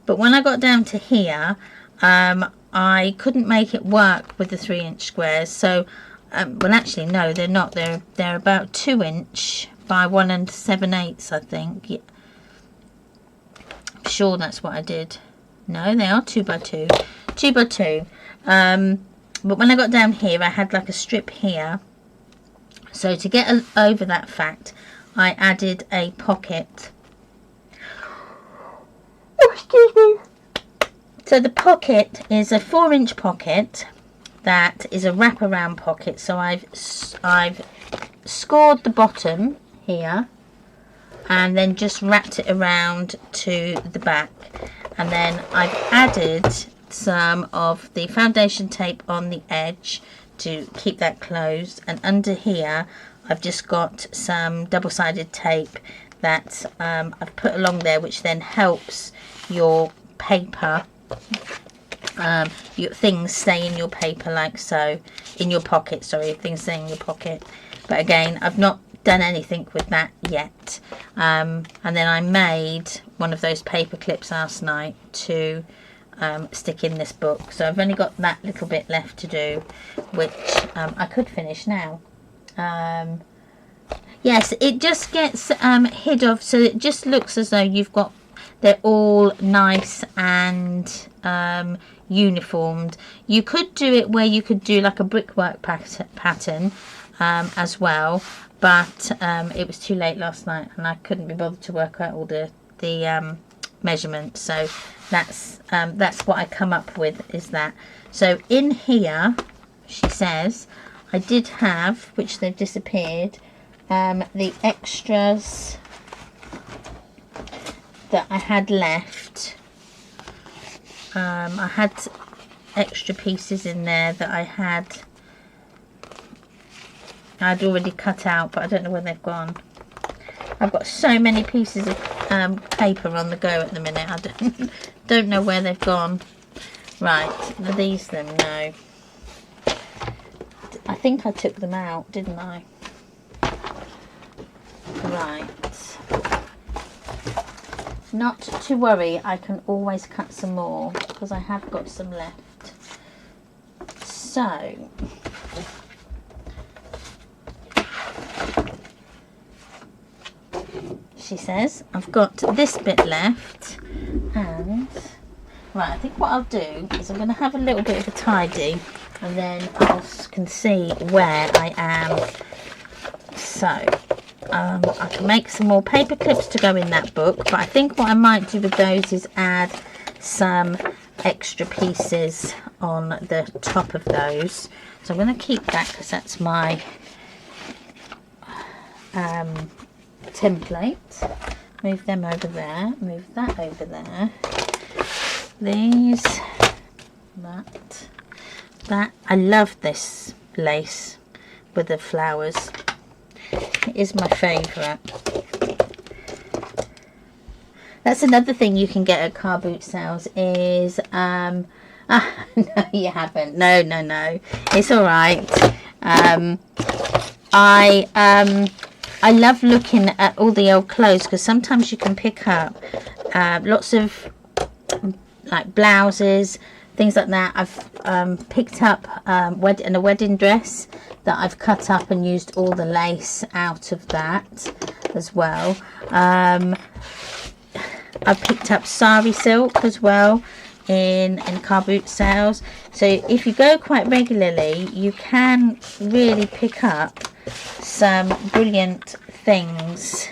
but when I got down to here, I couldn't make it work with the 3-inch squares. So well, actually no, they're not. They're about 2-inch by 1 7/8, I think. Yeah. I'm sure that's what I did. No, they are 2 by 2, 2 by 2. But when I got down here, I had like a strip here. So to get over that fact, I added a pocket. Oh, excuse me. So the pocket is a 4-inch pocket that is a wraparound pocket. So I've scored the bottom here and then just wrapped it around to the back, and then I've added some of the foundation tape on the edge to keep that closed, and under here I've just got some double-sided tape that I've put along there, which then helps your paper, your things stay in your paper like so, in your pocket, sorry, things stay in your pocket. But again, I've not done anything with that yet. And then I made one of those paper clips last night to stick in this book. So I've only got that little bit left to do, which I could finish now. Yes, it just gets hid off, so it just looks as though they're all nice and uniformed. You could do it where you could do like a brickwork pattern as well, but it was too late last night and I couldn't be bothered to work out all the measurements. So that's what I come up with, is that. So in here, she says, I did have, which they've disappeared, the extras that I had left. I had extra pieces in there that I'd already cut out, but I don't know where they've gone. I've got so many pieces of paper on the go at the minute. I don't know where they've gone. Right, are these them? No. I think I took them out, didn't I? Right. Not to worry, I can always cut some more because I have got some left. So, she says, I've got this bit left, and right, I think what I'll do is I'm going to have a little bit of a tidy, and then I can see where I am. So I can make some more paper clips to go in that book, but I think what I might do with those is add some extra pieces on the top of those. So I'm going to keep that because that's my template. Move them over there, move that over there, these, that. I love this lace with the flowers. It is my favourite. That's another thing you can get at car boot sales is no, you haven't. No, it's all right. I love looking at all the old clothes because sometimes you can pick up lots of like blouses, things like that. I've picked up a wedding dress that I've cut up and used all the lace out of that as well. I've picked up sari silk as well in car boot sales. So if you go quite regularly, you can really pick up some brilliant things.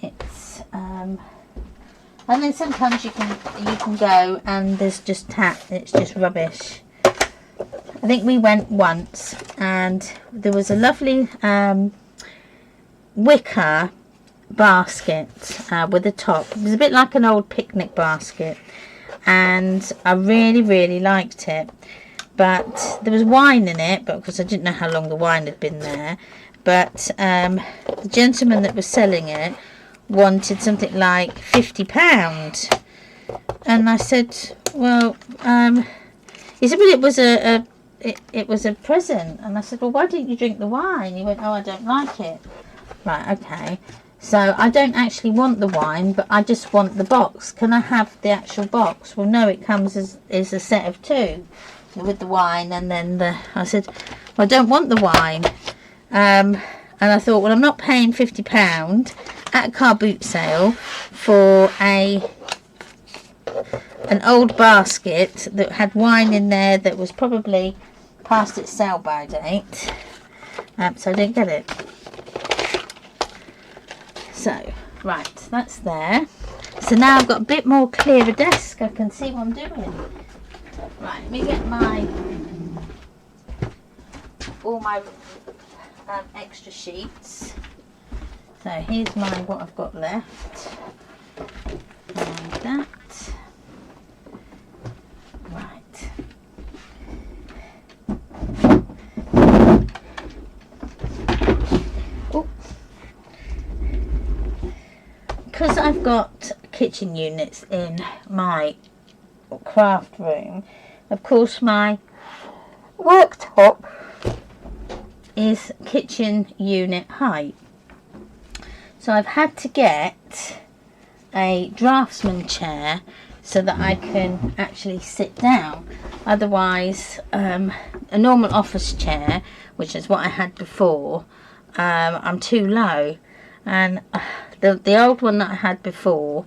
It's and then sometimes you can go and there's just it's just rubbish. I think we went once and there was a lovely wicker basket with a top. It was a bit like an old picnic basket, and I really liked it. But there was wine in it, but because I didn't know how long the wine had been there. But the gentleman that was selling it wanted something like £50, and I said, well, he said, well, it was a present. And I said, well, why didn't you drink the wine? He went, oh, I don't like it. Right, okay. So I don't actually want the wine, but I just want the box. Can I have the actual box? Well, no, it comes as a set of 2 with the wine, and then I said, well, I don't want the wine. And I thought, well, I'm not paying £50 at a car boot sale for an old basket that had wine in there that was probably past its sell-by date. So I didn't get it. So, right, that's there. So now I've got a bit more clearer desk. I can see what I'm doing. Right, let me get all my extra sheets. So here's what I've got left. Like that. Right. Oh. Because I've got kitchen units in my craft room, of course my worktop is kitchen unit height, so I've had to get a draftsman chair so that I can actually sit down. Otherwise, a normal office chair, which is what I had before, I'm too low, and the old one that I had before,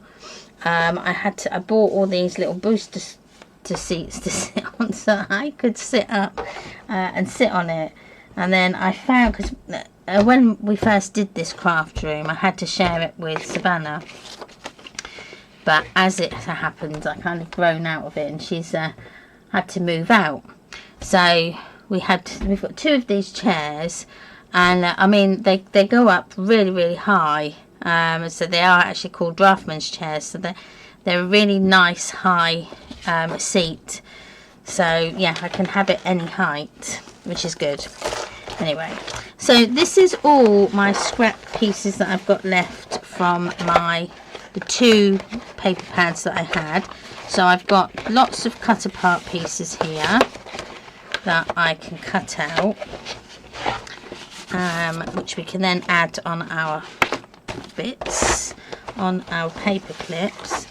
I bought all these little booster seats to sit on so I could sit up and sit on it. And then I found, because when we first did this craft room, I had to share it with Savannah, but as it happened, I kind of grown out of it, and she's had to move out. So we've got 2 of these chairs, and I mean they go up really high. So they are actually called draughtsman's chairs, so they're a really nice high seat. So yeah, I can have it any height, which is good. Anyway, so this is all my scrap pieces that I've got left from the 2 paper pads that I had. So I've got lots of cut apart pieces here that I can cut out, which we can then add on our bits, on our paper clips.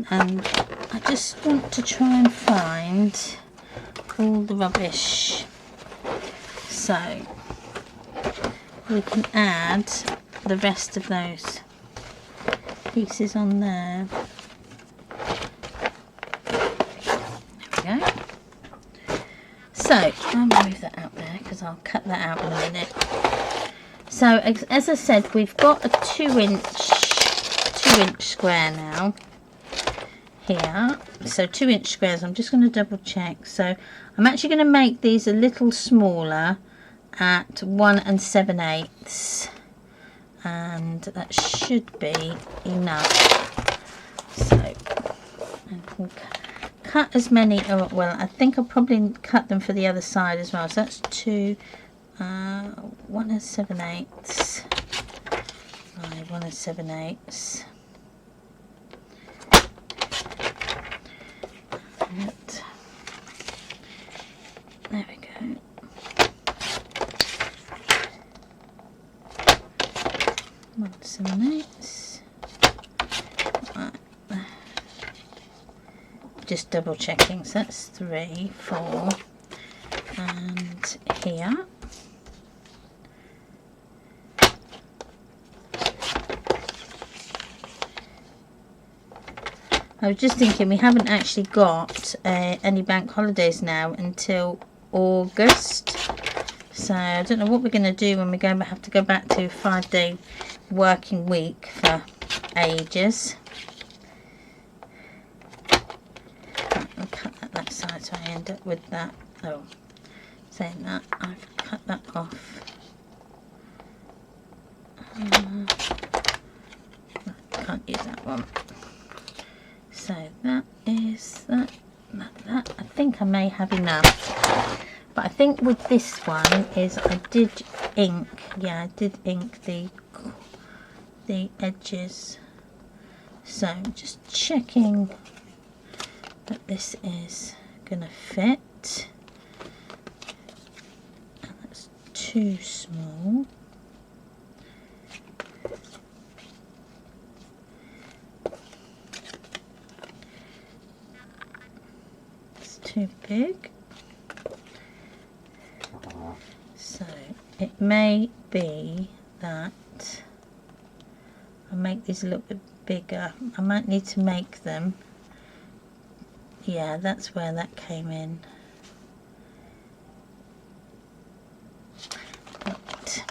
And I just want to try and find all the rubbish, so we can add the rest of those pieces on there. There we go. So I'll move that out there because I'll cut that out in a minute. So as I said, we've got a 2-inch square now here. So 2-inch squares. I'm just going to double check. So I'm actually going to make these a little smaller at 1 7/8, and that should be enough. So I can cut as many. Oh, well, I think I'll probably cut them for the other side as well. So that's 2 1 7/8 by 1 7/8. There we go. One 7/8. Right. Just double checking. So that's 3, 4, and here. I was just thinking, we haven't actually got any bank holidays now until August, so I don't know what we're going to do when we have to go back to a 5-day working week for ages. I'll cut that side so I end up with that. Oh, saying that, I've cut that off. Can't use that one. So that is that. I think I may have enough, but I think with this one is I did ink. Yeah, I did ink the edges. So I'm just checking that this is gonna fit. And that's too small. Too big, so it may be that I'll make these a little bit bigger. I might need to make them, yeah, that's where that came in. But,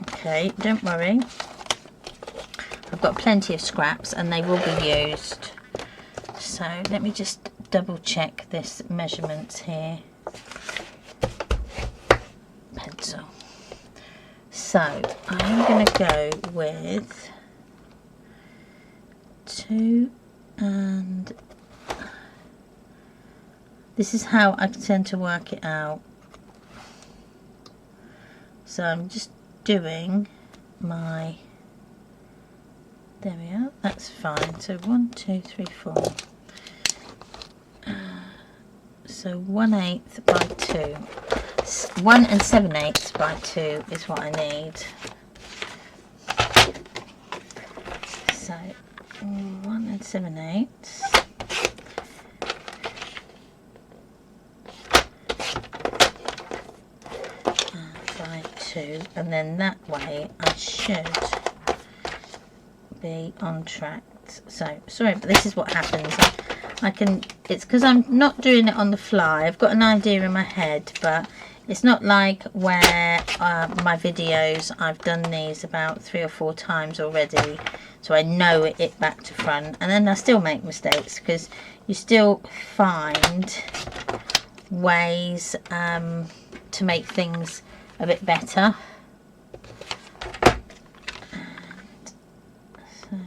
okay, don't worry, I've got plenty of scraps and they will be used. So let me just double check this measurements here. Pencil. So I'm going to go with 2, and this is how I tend to work it out. So I'm just doing my, there we are, that's fine. So 1, 2, 3, 4. So 1/8 by 2. 1 7/8 by 2 is what I need. So 1 7/8 by 2, and then that way I should be on track. So sorry, but this is what happens. I can, it's because I'm not doing it on the fly. I've got an idea in my head, but it's not like where my videos, I've done these about 3 or 4 times already, so I know it back to front, and then I still make mistakes because you still find ways to make things a bit better. And so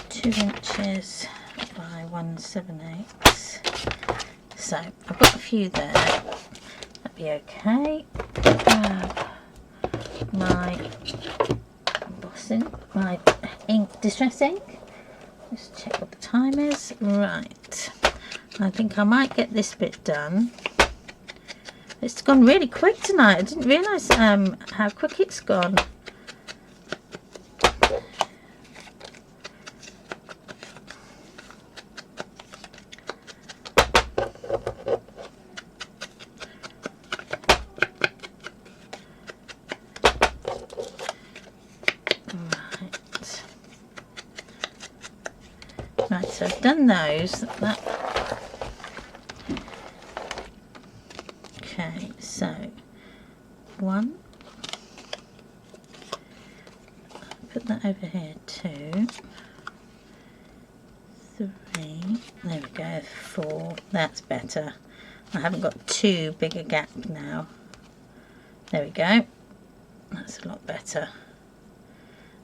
2 inches by 1 7/8. So I've got a few there. That'd be okay. Grab my embossing, my ink, distress ink. Just check what the time is. Right. I think I might get this bit done. It's gone really quick tonight. I didn't realise how quick it's gone. Right, so I've done those. Okay, so 1, put that over here, 2, 3, there we go, 4, that's better. I haven't got too big a gap now. There we go, that's a lot better.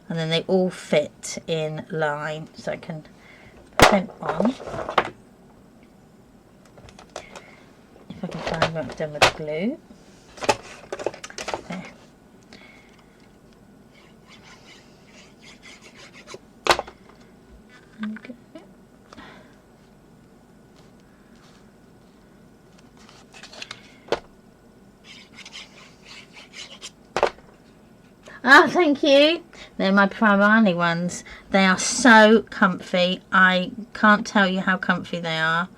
And then they all fit in line, so I can put them on. If I can find what I've done with the glue. There. Okay. Oh, thank you. They're my Primani ones. They are so comfy. I can't tell you how comfy they are.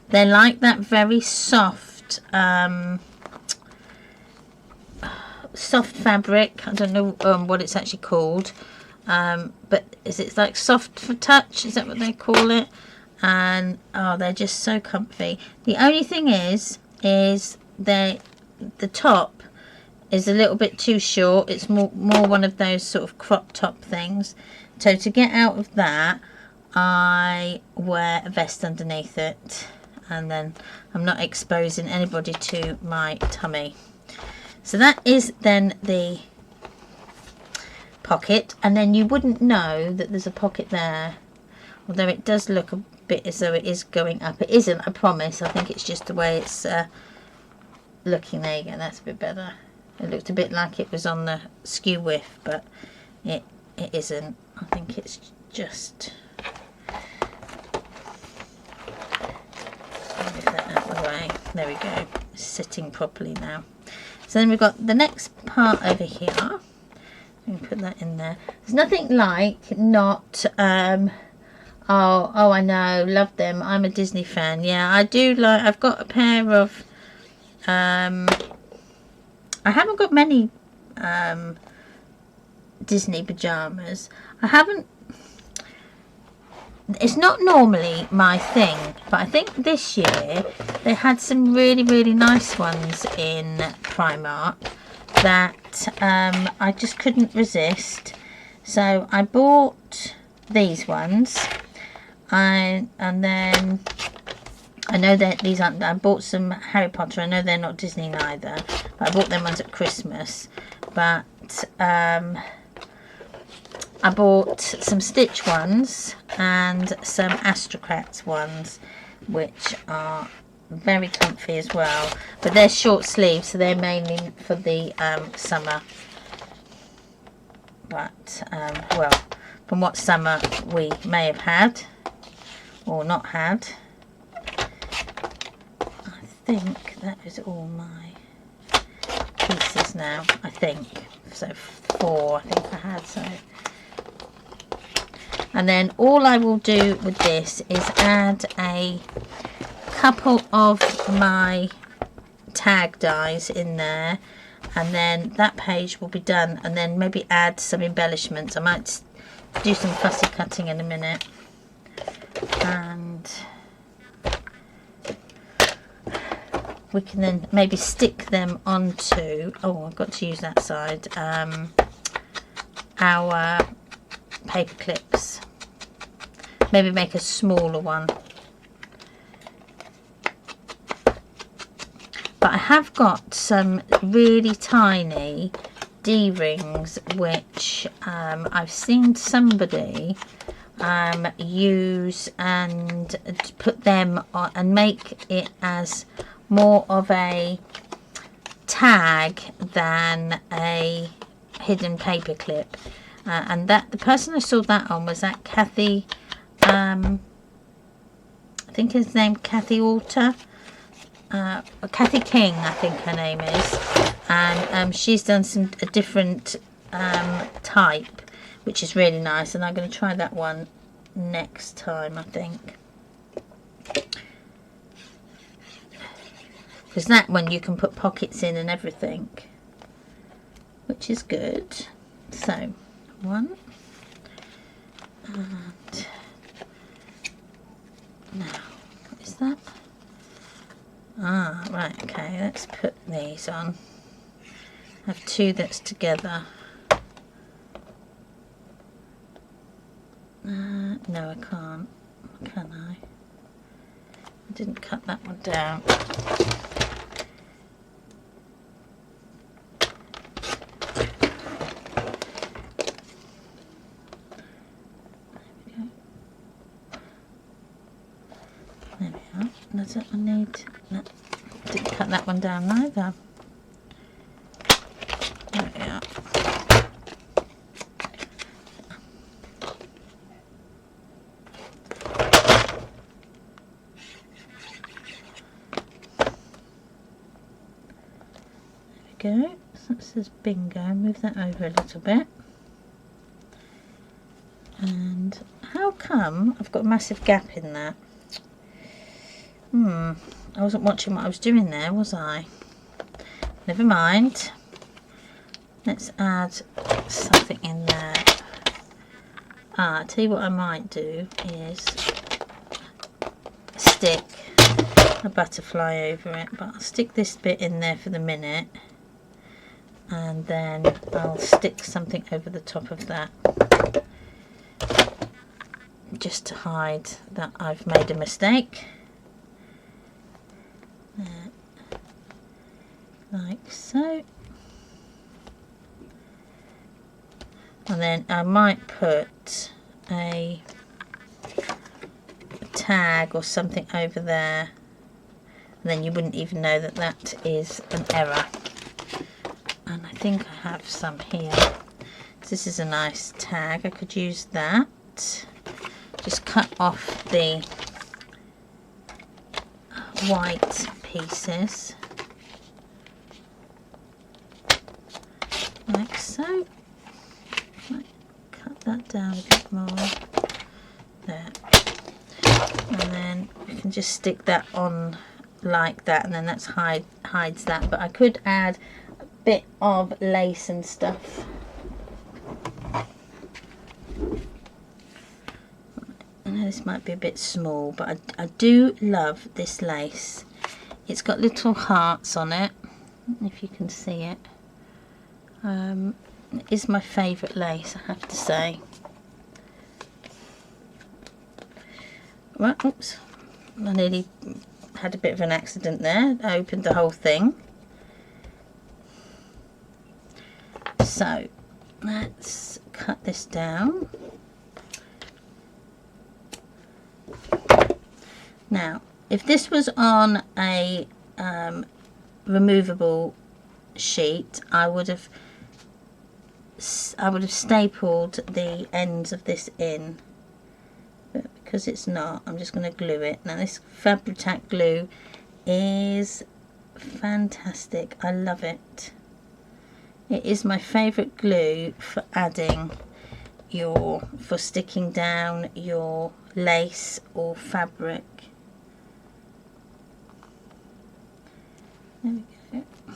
They're like that very soft, soft fabric. I don't know what it's actually called, but is it like soft for touch? Is that what they call it? And oh, they're just so comfy. The only thing is the top is a little bit too short. It's more one of those sort of crop top things. So to get out of that, I wear a vest underneath it, and then I'm not exposing anybody to my tummy. So that is then the pocket, and then you wouldn't know that there's a pocket there although it does look a bit as though it is going up. It isn't, I promise. I think it's just the way it's looking. There you go, that's a bit better. It looked a bit like it was on the skew width, but it isn't. I think it's just... move that out of the way. There we go. It's sitting properly now. So then we've got the next part over here. We can put that in there. There's nothing like not... oh, I know. Love them. I'm a Disney fan. Yeah, I do like... I've got a pair of... I haven't got many Disney pyjamas. I haven't... It's not normally my thing, but I think this year they had some really nice ones in Primark that I just couldn't resist. So I bought these ones, and then I know that these aren't... I bought some Harry Potter. I know they're not Disney neither, but I bought them ones at Christmas. But I bought some Stitch ones and some Astrocrats ones, which are very comfy as well. But they're short sleeves, so they're mainly for the summer. But, well, from what summer we may have had or not had. I think that is all my pieces now, I think. So 4 I think I had, so... And then all I will do with this is add a couple of my tag dies in there, and then that page will be done, and then maybe add some embellishments. I might do some fussy cutting in a minute, and we can then maybe stick them onto... oh, I've got to use that side, our paper clips. Maybe make a smaller one. But I have got some really tiny D-rings which I've seen somebody use and put them on and make it as more of a tag than a hidden paper clip. And that the person I saw that on was that Kathy... I think his name Kathy Alter, Kathy King I think her name is, and she's done a different type, which is really nice, and I'm going to try that one next time, I think, because that one you can put pockets in and everything, which is good. So 1 and now, what is that? Ah, right, okay, let's put these on. I have 2 that's together. No, I can't. Can I? I didn't cut that one down. Does it need... no, didn't cut that one down either. There we are. There we go. So that says bingo. Move that over a little bit. And how come I've got a massive gap in that? I wasn't watching what I was doing there, was I? Never mind. Let's add something in there. I'll tell you what I might do is stick a butterfly over it, but I'll stick this bit in there for the minute, and then I'll stick something over the top of that, just to hide that I've made a mistake. Like so, and then I might put a tag or something over there, and then you wouldn't even know that that is an error. And I think I have some here. This is a nice tag. I could use that. Just cut off the white pieces like so. Cut that down a bit more there, and then we can just stick that on like that, and then that's hides that. But I could add a bit of lace and stuff. I know this might be a bit small, but I do love this lace. It's got little hearts on it, if you can see it. It is my favourite lace, I have to say. Right, oops, I nearly had a bit of an accident there. I opened the whole thing. So let's cut this down. Now, if this was on a removable sheet, I would have stapled the ends of this in, but because it's not, I'm just going to glue it. Now, this Fabri-Tac glue is fantastic. I love it. It is my favourite glue for adding for sticking down your lace or fabric. There we go. I'm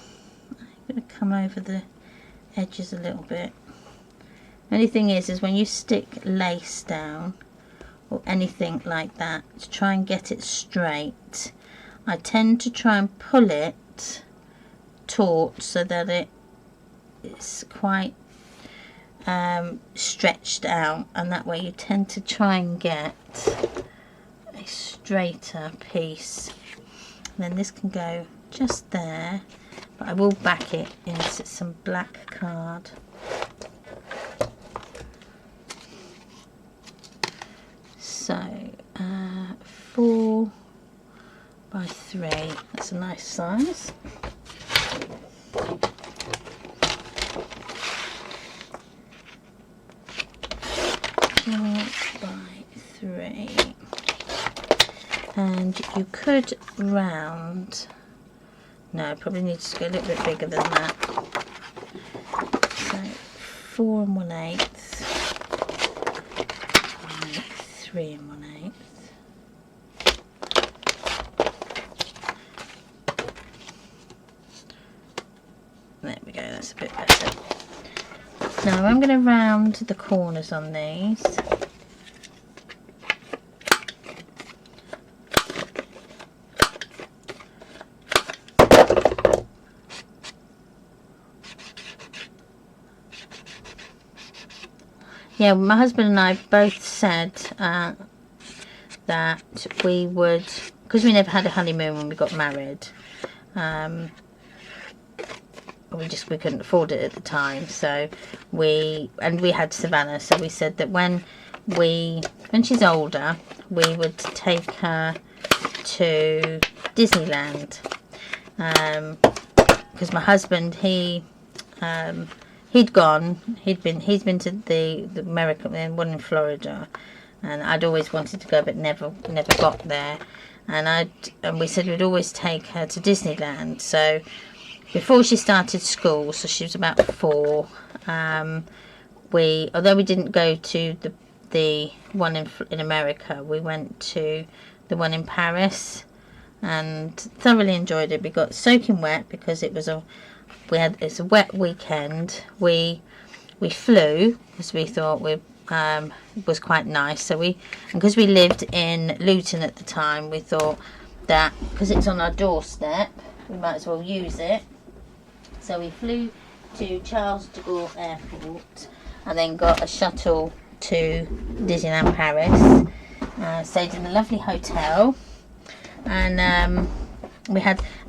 going to come over the edges a little bit. The only thing is when you stick lace down or anything like that, to try and get it straight, I tend to try and pull it taut so that it's quite stretched out, and that way you tend to try and get a straighter piece. And then this can go just there, but I will back it into some black card. So 4 by 3, that's a nice size. 4 by 3, and you could round. No, probably needs to go a little bit bigger than that. So 4 1/8, 3 1/8. There we go, that's a bit better. Now I'm going to round the corners on these. Yeah, my husband and I both said that we would, because we never had a honeymoon when we got married, we couldn't afford it at the time, so we had Savannah, so we said that when she's older, we would take her to Disneyland, because my husband, he's been to the American one in Florida, and I'd always wanted to go but never got there, and we said we'd always take her to Disneyland. So before she started school, so she was about 4, although we didn't go to the one in America, we went to the one in Paris and thoroughly enjoyed it. We got soaking wet because it's a wet weekend. We flew because we thought it was quite nice. So because we lived in Luton at the time, we thought that because it's on our doorstep, we might as well use it. So we flew to Charles de Gaulle Airport and then got a shuttle to Disneyland Paris. Stayed in a lovely hotel, and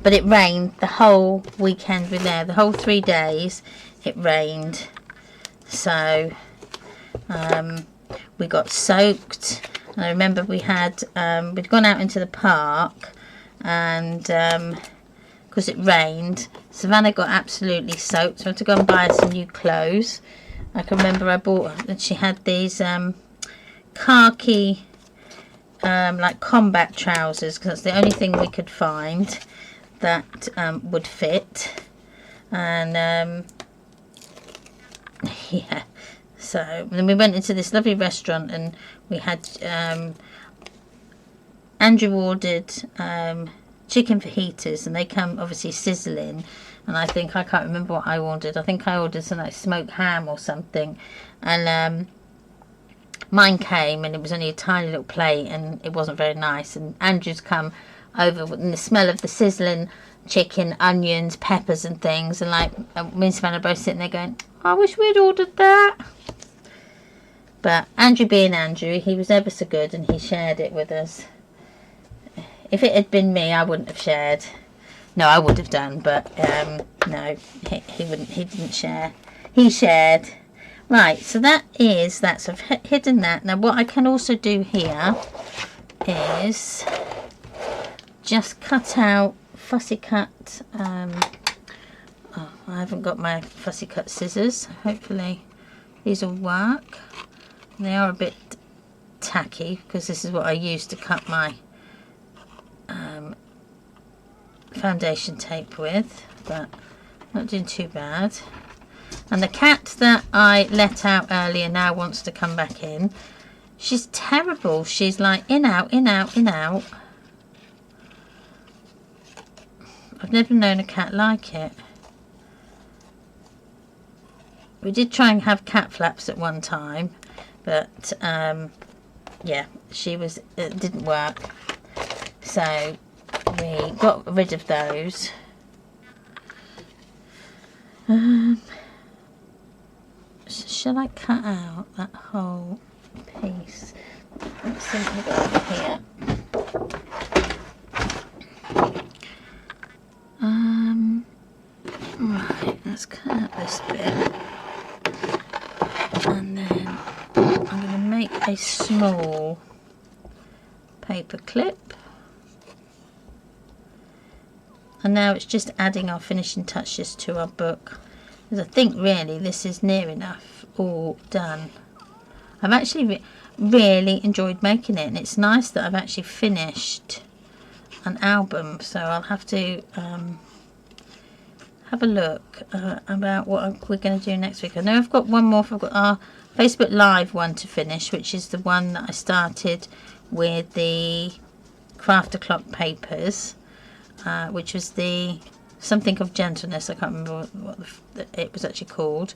but it rained the whole weekend we're there. The whole 3 days it rained, so we got soaked, And I remember we had we'd gone out into the park, and because it rained, Savannah got absolutely soaked, so I had to go and buy her some new clothes. I can remember I bought, and she had these khaki like combat trousers, because that's the only thing we could find that would fit. And yeah, so then we went into this lovely restaurant, and we had Andrew ordered chicken fajitas, and they come obviously sizzling, and I can't remember what I ordered. I think I ordered some like smoked ham or something, and mine came and it was only a tiny little plate, and it wasn't very nice. And Andrew's come over, and the smell of the sizzling chicken, onions, peppers and things, and like me and Savannah both sitting there going, I wish we'd ordered that. But Andrew being Andrew, he was ever so good, and he shared it with us. If it had been me, I wouldn't have shared. No, I would have done, but no, he wouldn't. He didn't share. He shared. Right, so that's I've hidden that. Now what I can also do here is just cut out fussy cut. Oh, I haven't got my fussy cut scissors. Hopefully these will work. They are a bit tacky because this is what I use to cut my foundation tape with, but not doing too bad. And the cat that I let out earlier now wants to come back in. She's terrible. She's like in, out, in, out, in, out. I've never known a cat like it. We did try and have cat flaps at one time, but yeah, it didn't work. So we got rid of those. Shall I cut out that whole piece? Let's see what I've got here. Right, let's cut out this bit, and then I'm going to make a small paper clip. And now it's just adding our finishing touches to our book, because I think really this is near enough all done. I've actually really enjoyed making it, and it's nice that I've actually finished an album, so I'll have to have a look about what we're going to do next week. I know I've got one more. I've got our Facebook Live one to finish, which is the one that I started with the Craft O'Clock papers, which was the something of gentleness. I can't remember what it was actually called,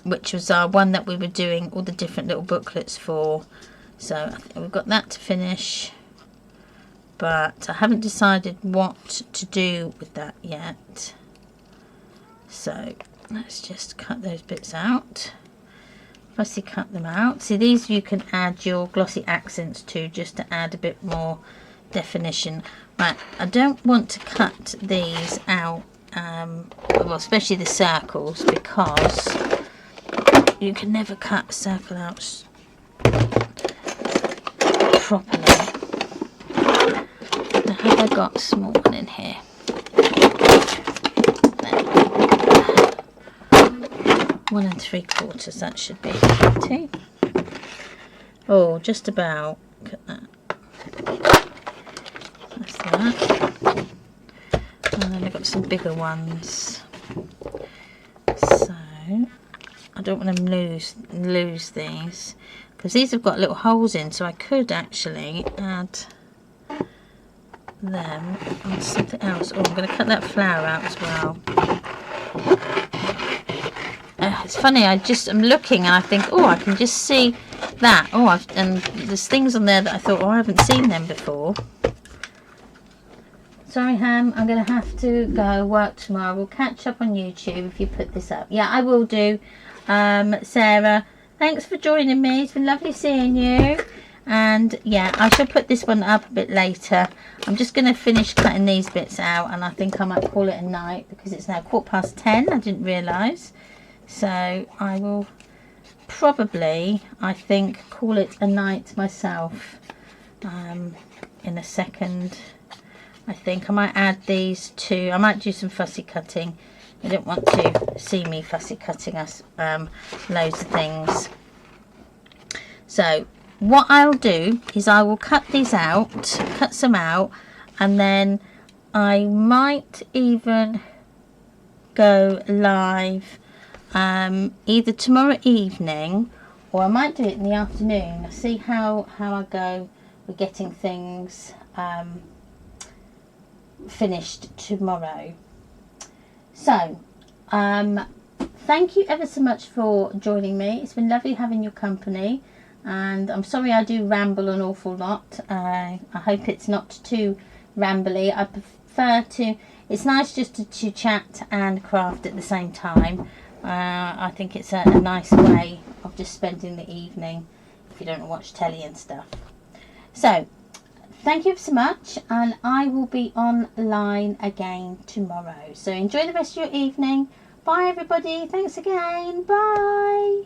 which was our one that we were doing all the different little booklets for. So I think we've got that to finish, but I haven't decided what to do with that yet. So let's just cut those bits out. Fussy cut them out. See, these you can add your glossy accents to, just to add a bit more definition. Right, I don't want to cut these out, well, especially the circles, because you can never cut a circle out properly. Now, have I got a small one in here? 1 3/4, that should be plenty. Oh, just about. Look at that. That's that. And then I've got some bigger ones. So I don't want to lose these, because these have got little holes in, so I could actually add them on something else. Oh, I'm going to cut that flower out as well. It's funny, I'm looking and I think, oh, I can just see that. Oh, and there's things on there that I thought, oh, I haven't seen them before. Sorry, Ham, I'm going to have to go work tomorrow. We'll catch up on YouTube if you put this up. Yeah, I will do. Sarah, thanks for joining me. It's been lovely seeing you. And yeah, I shall put this one up a bit later. I'm just going to finish cutting these bits out, and I think I might call it a night, because it's now 10:15. I didn't realise. So I will probably, I think, call it a night myself in a second. I think I might add these two. I might do some fussy cutting. You don't want to see me fussy cutting us loads of things. So what I'll do is I will cut these out, cut some out, and then I might even go live either tomorrow evening, or I might do it in the afternoon. See how I go with getting things finished tomorrow. So thank you ever so much for joining me. It's been lovely having your company, and I'm sorry I do ramble an awful lot. I hope it's not too rambly. I prefer to, it's nice just to chat and craft at the same time. I think it's a nice way of just spending the evening if you don't watch telly and stuff. So thank you so much, and I will be online again tomorrow. So enjoy the rest of your evening. Bye everybody. Thanks again. Bye.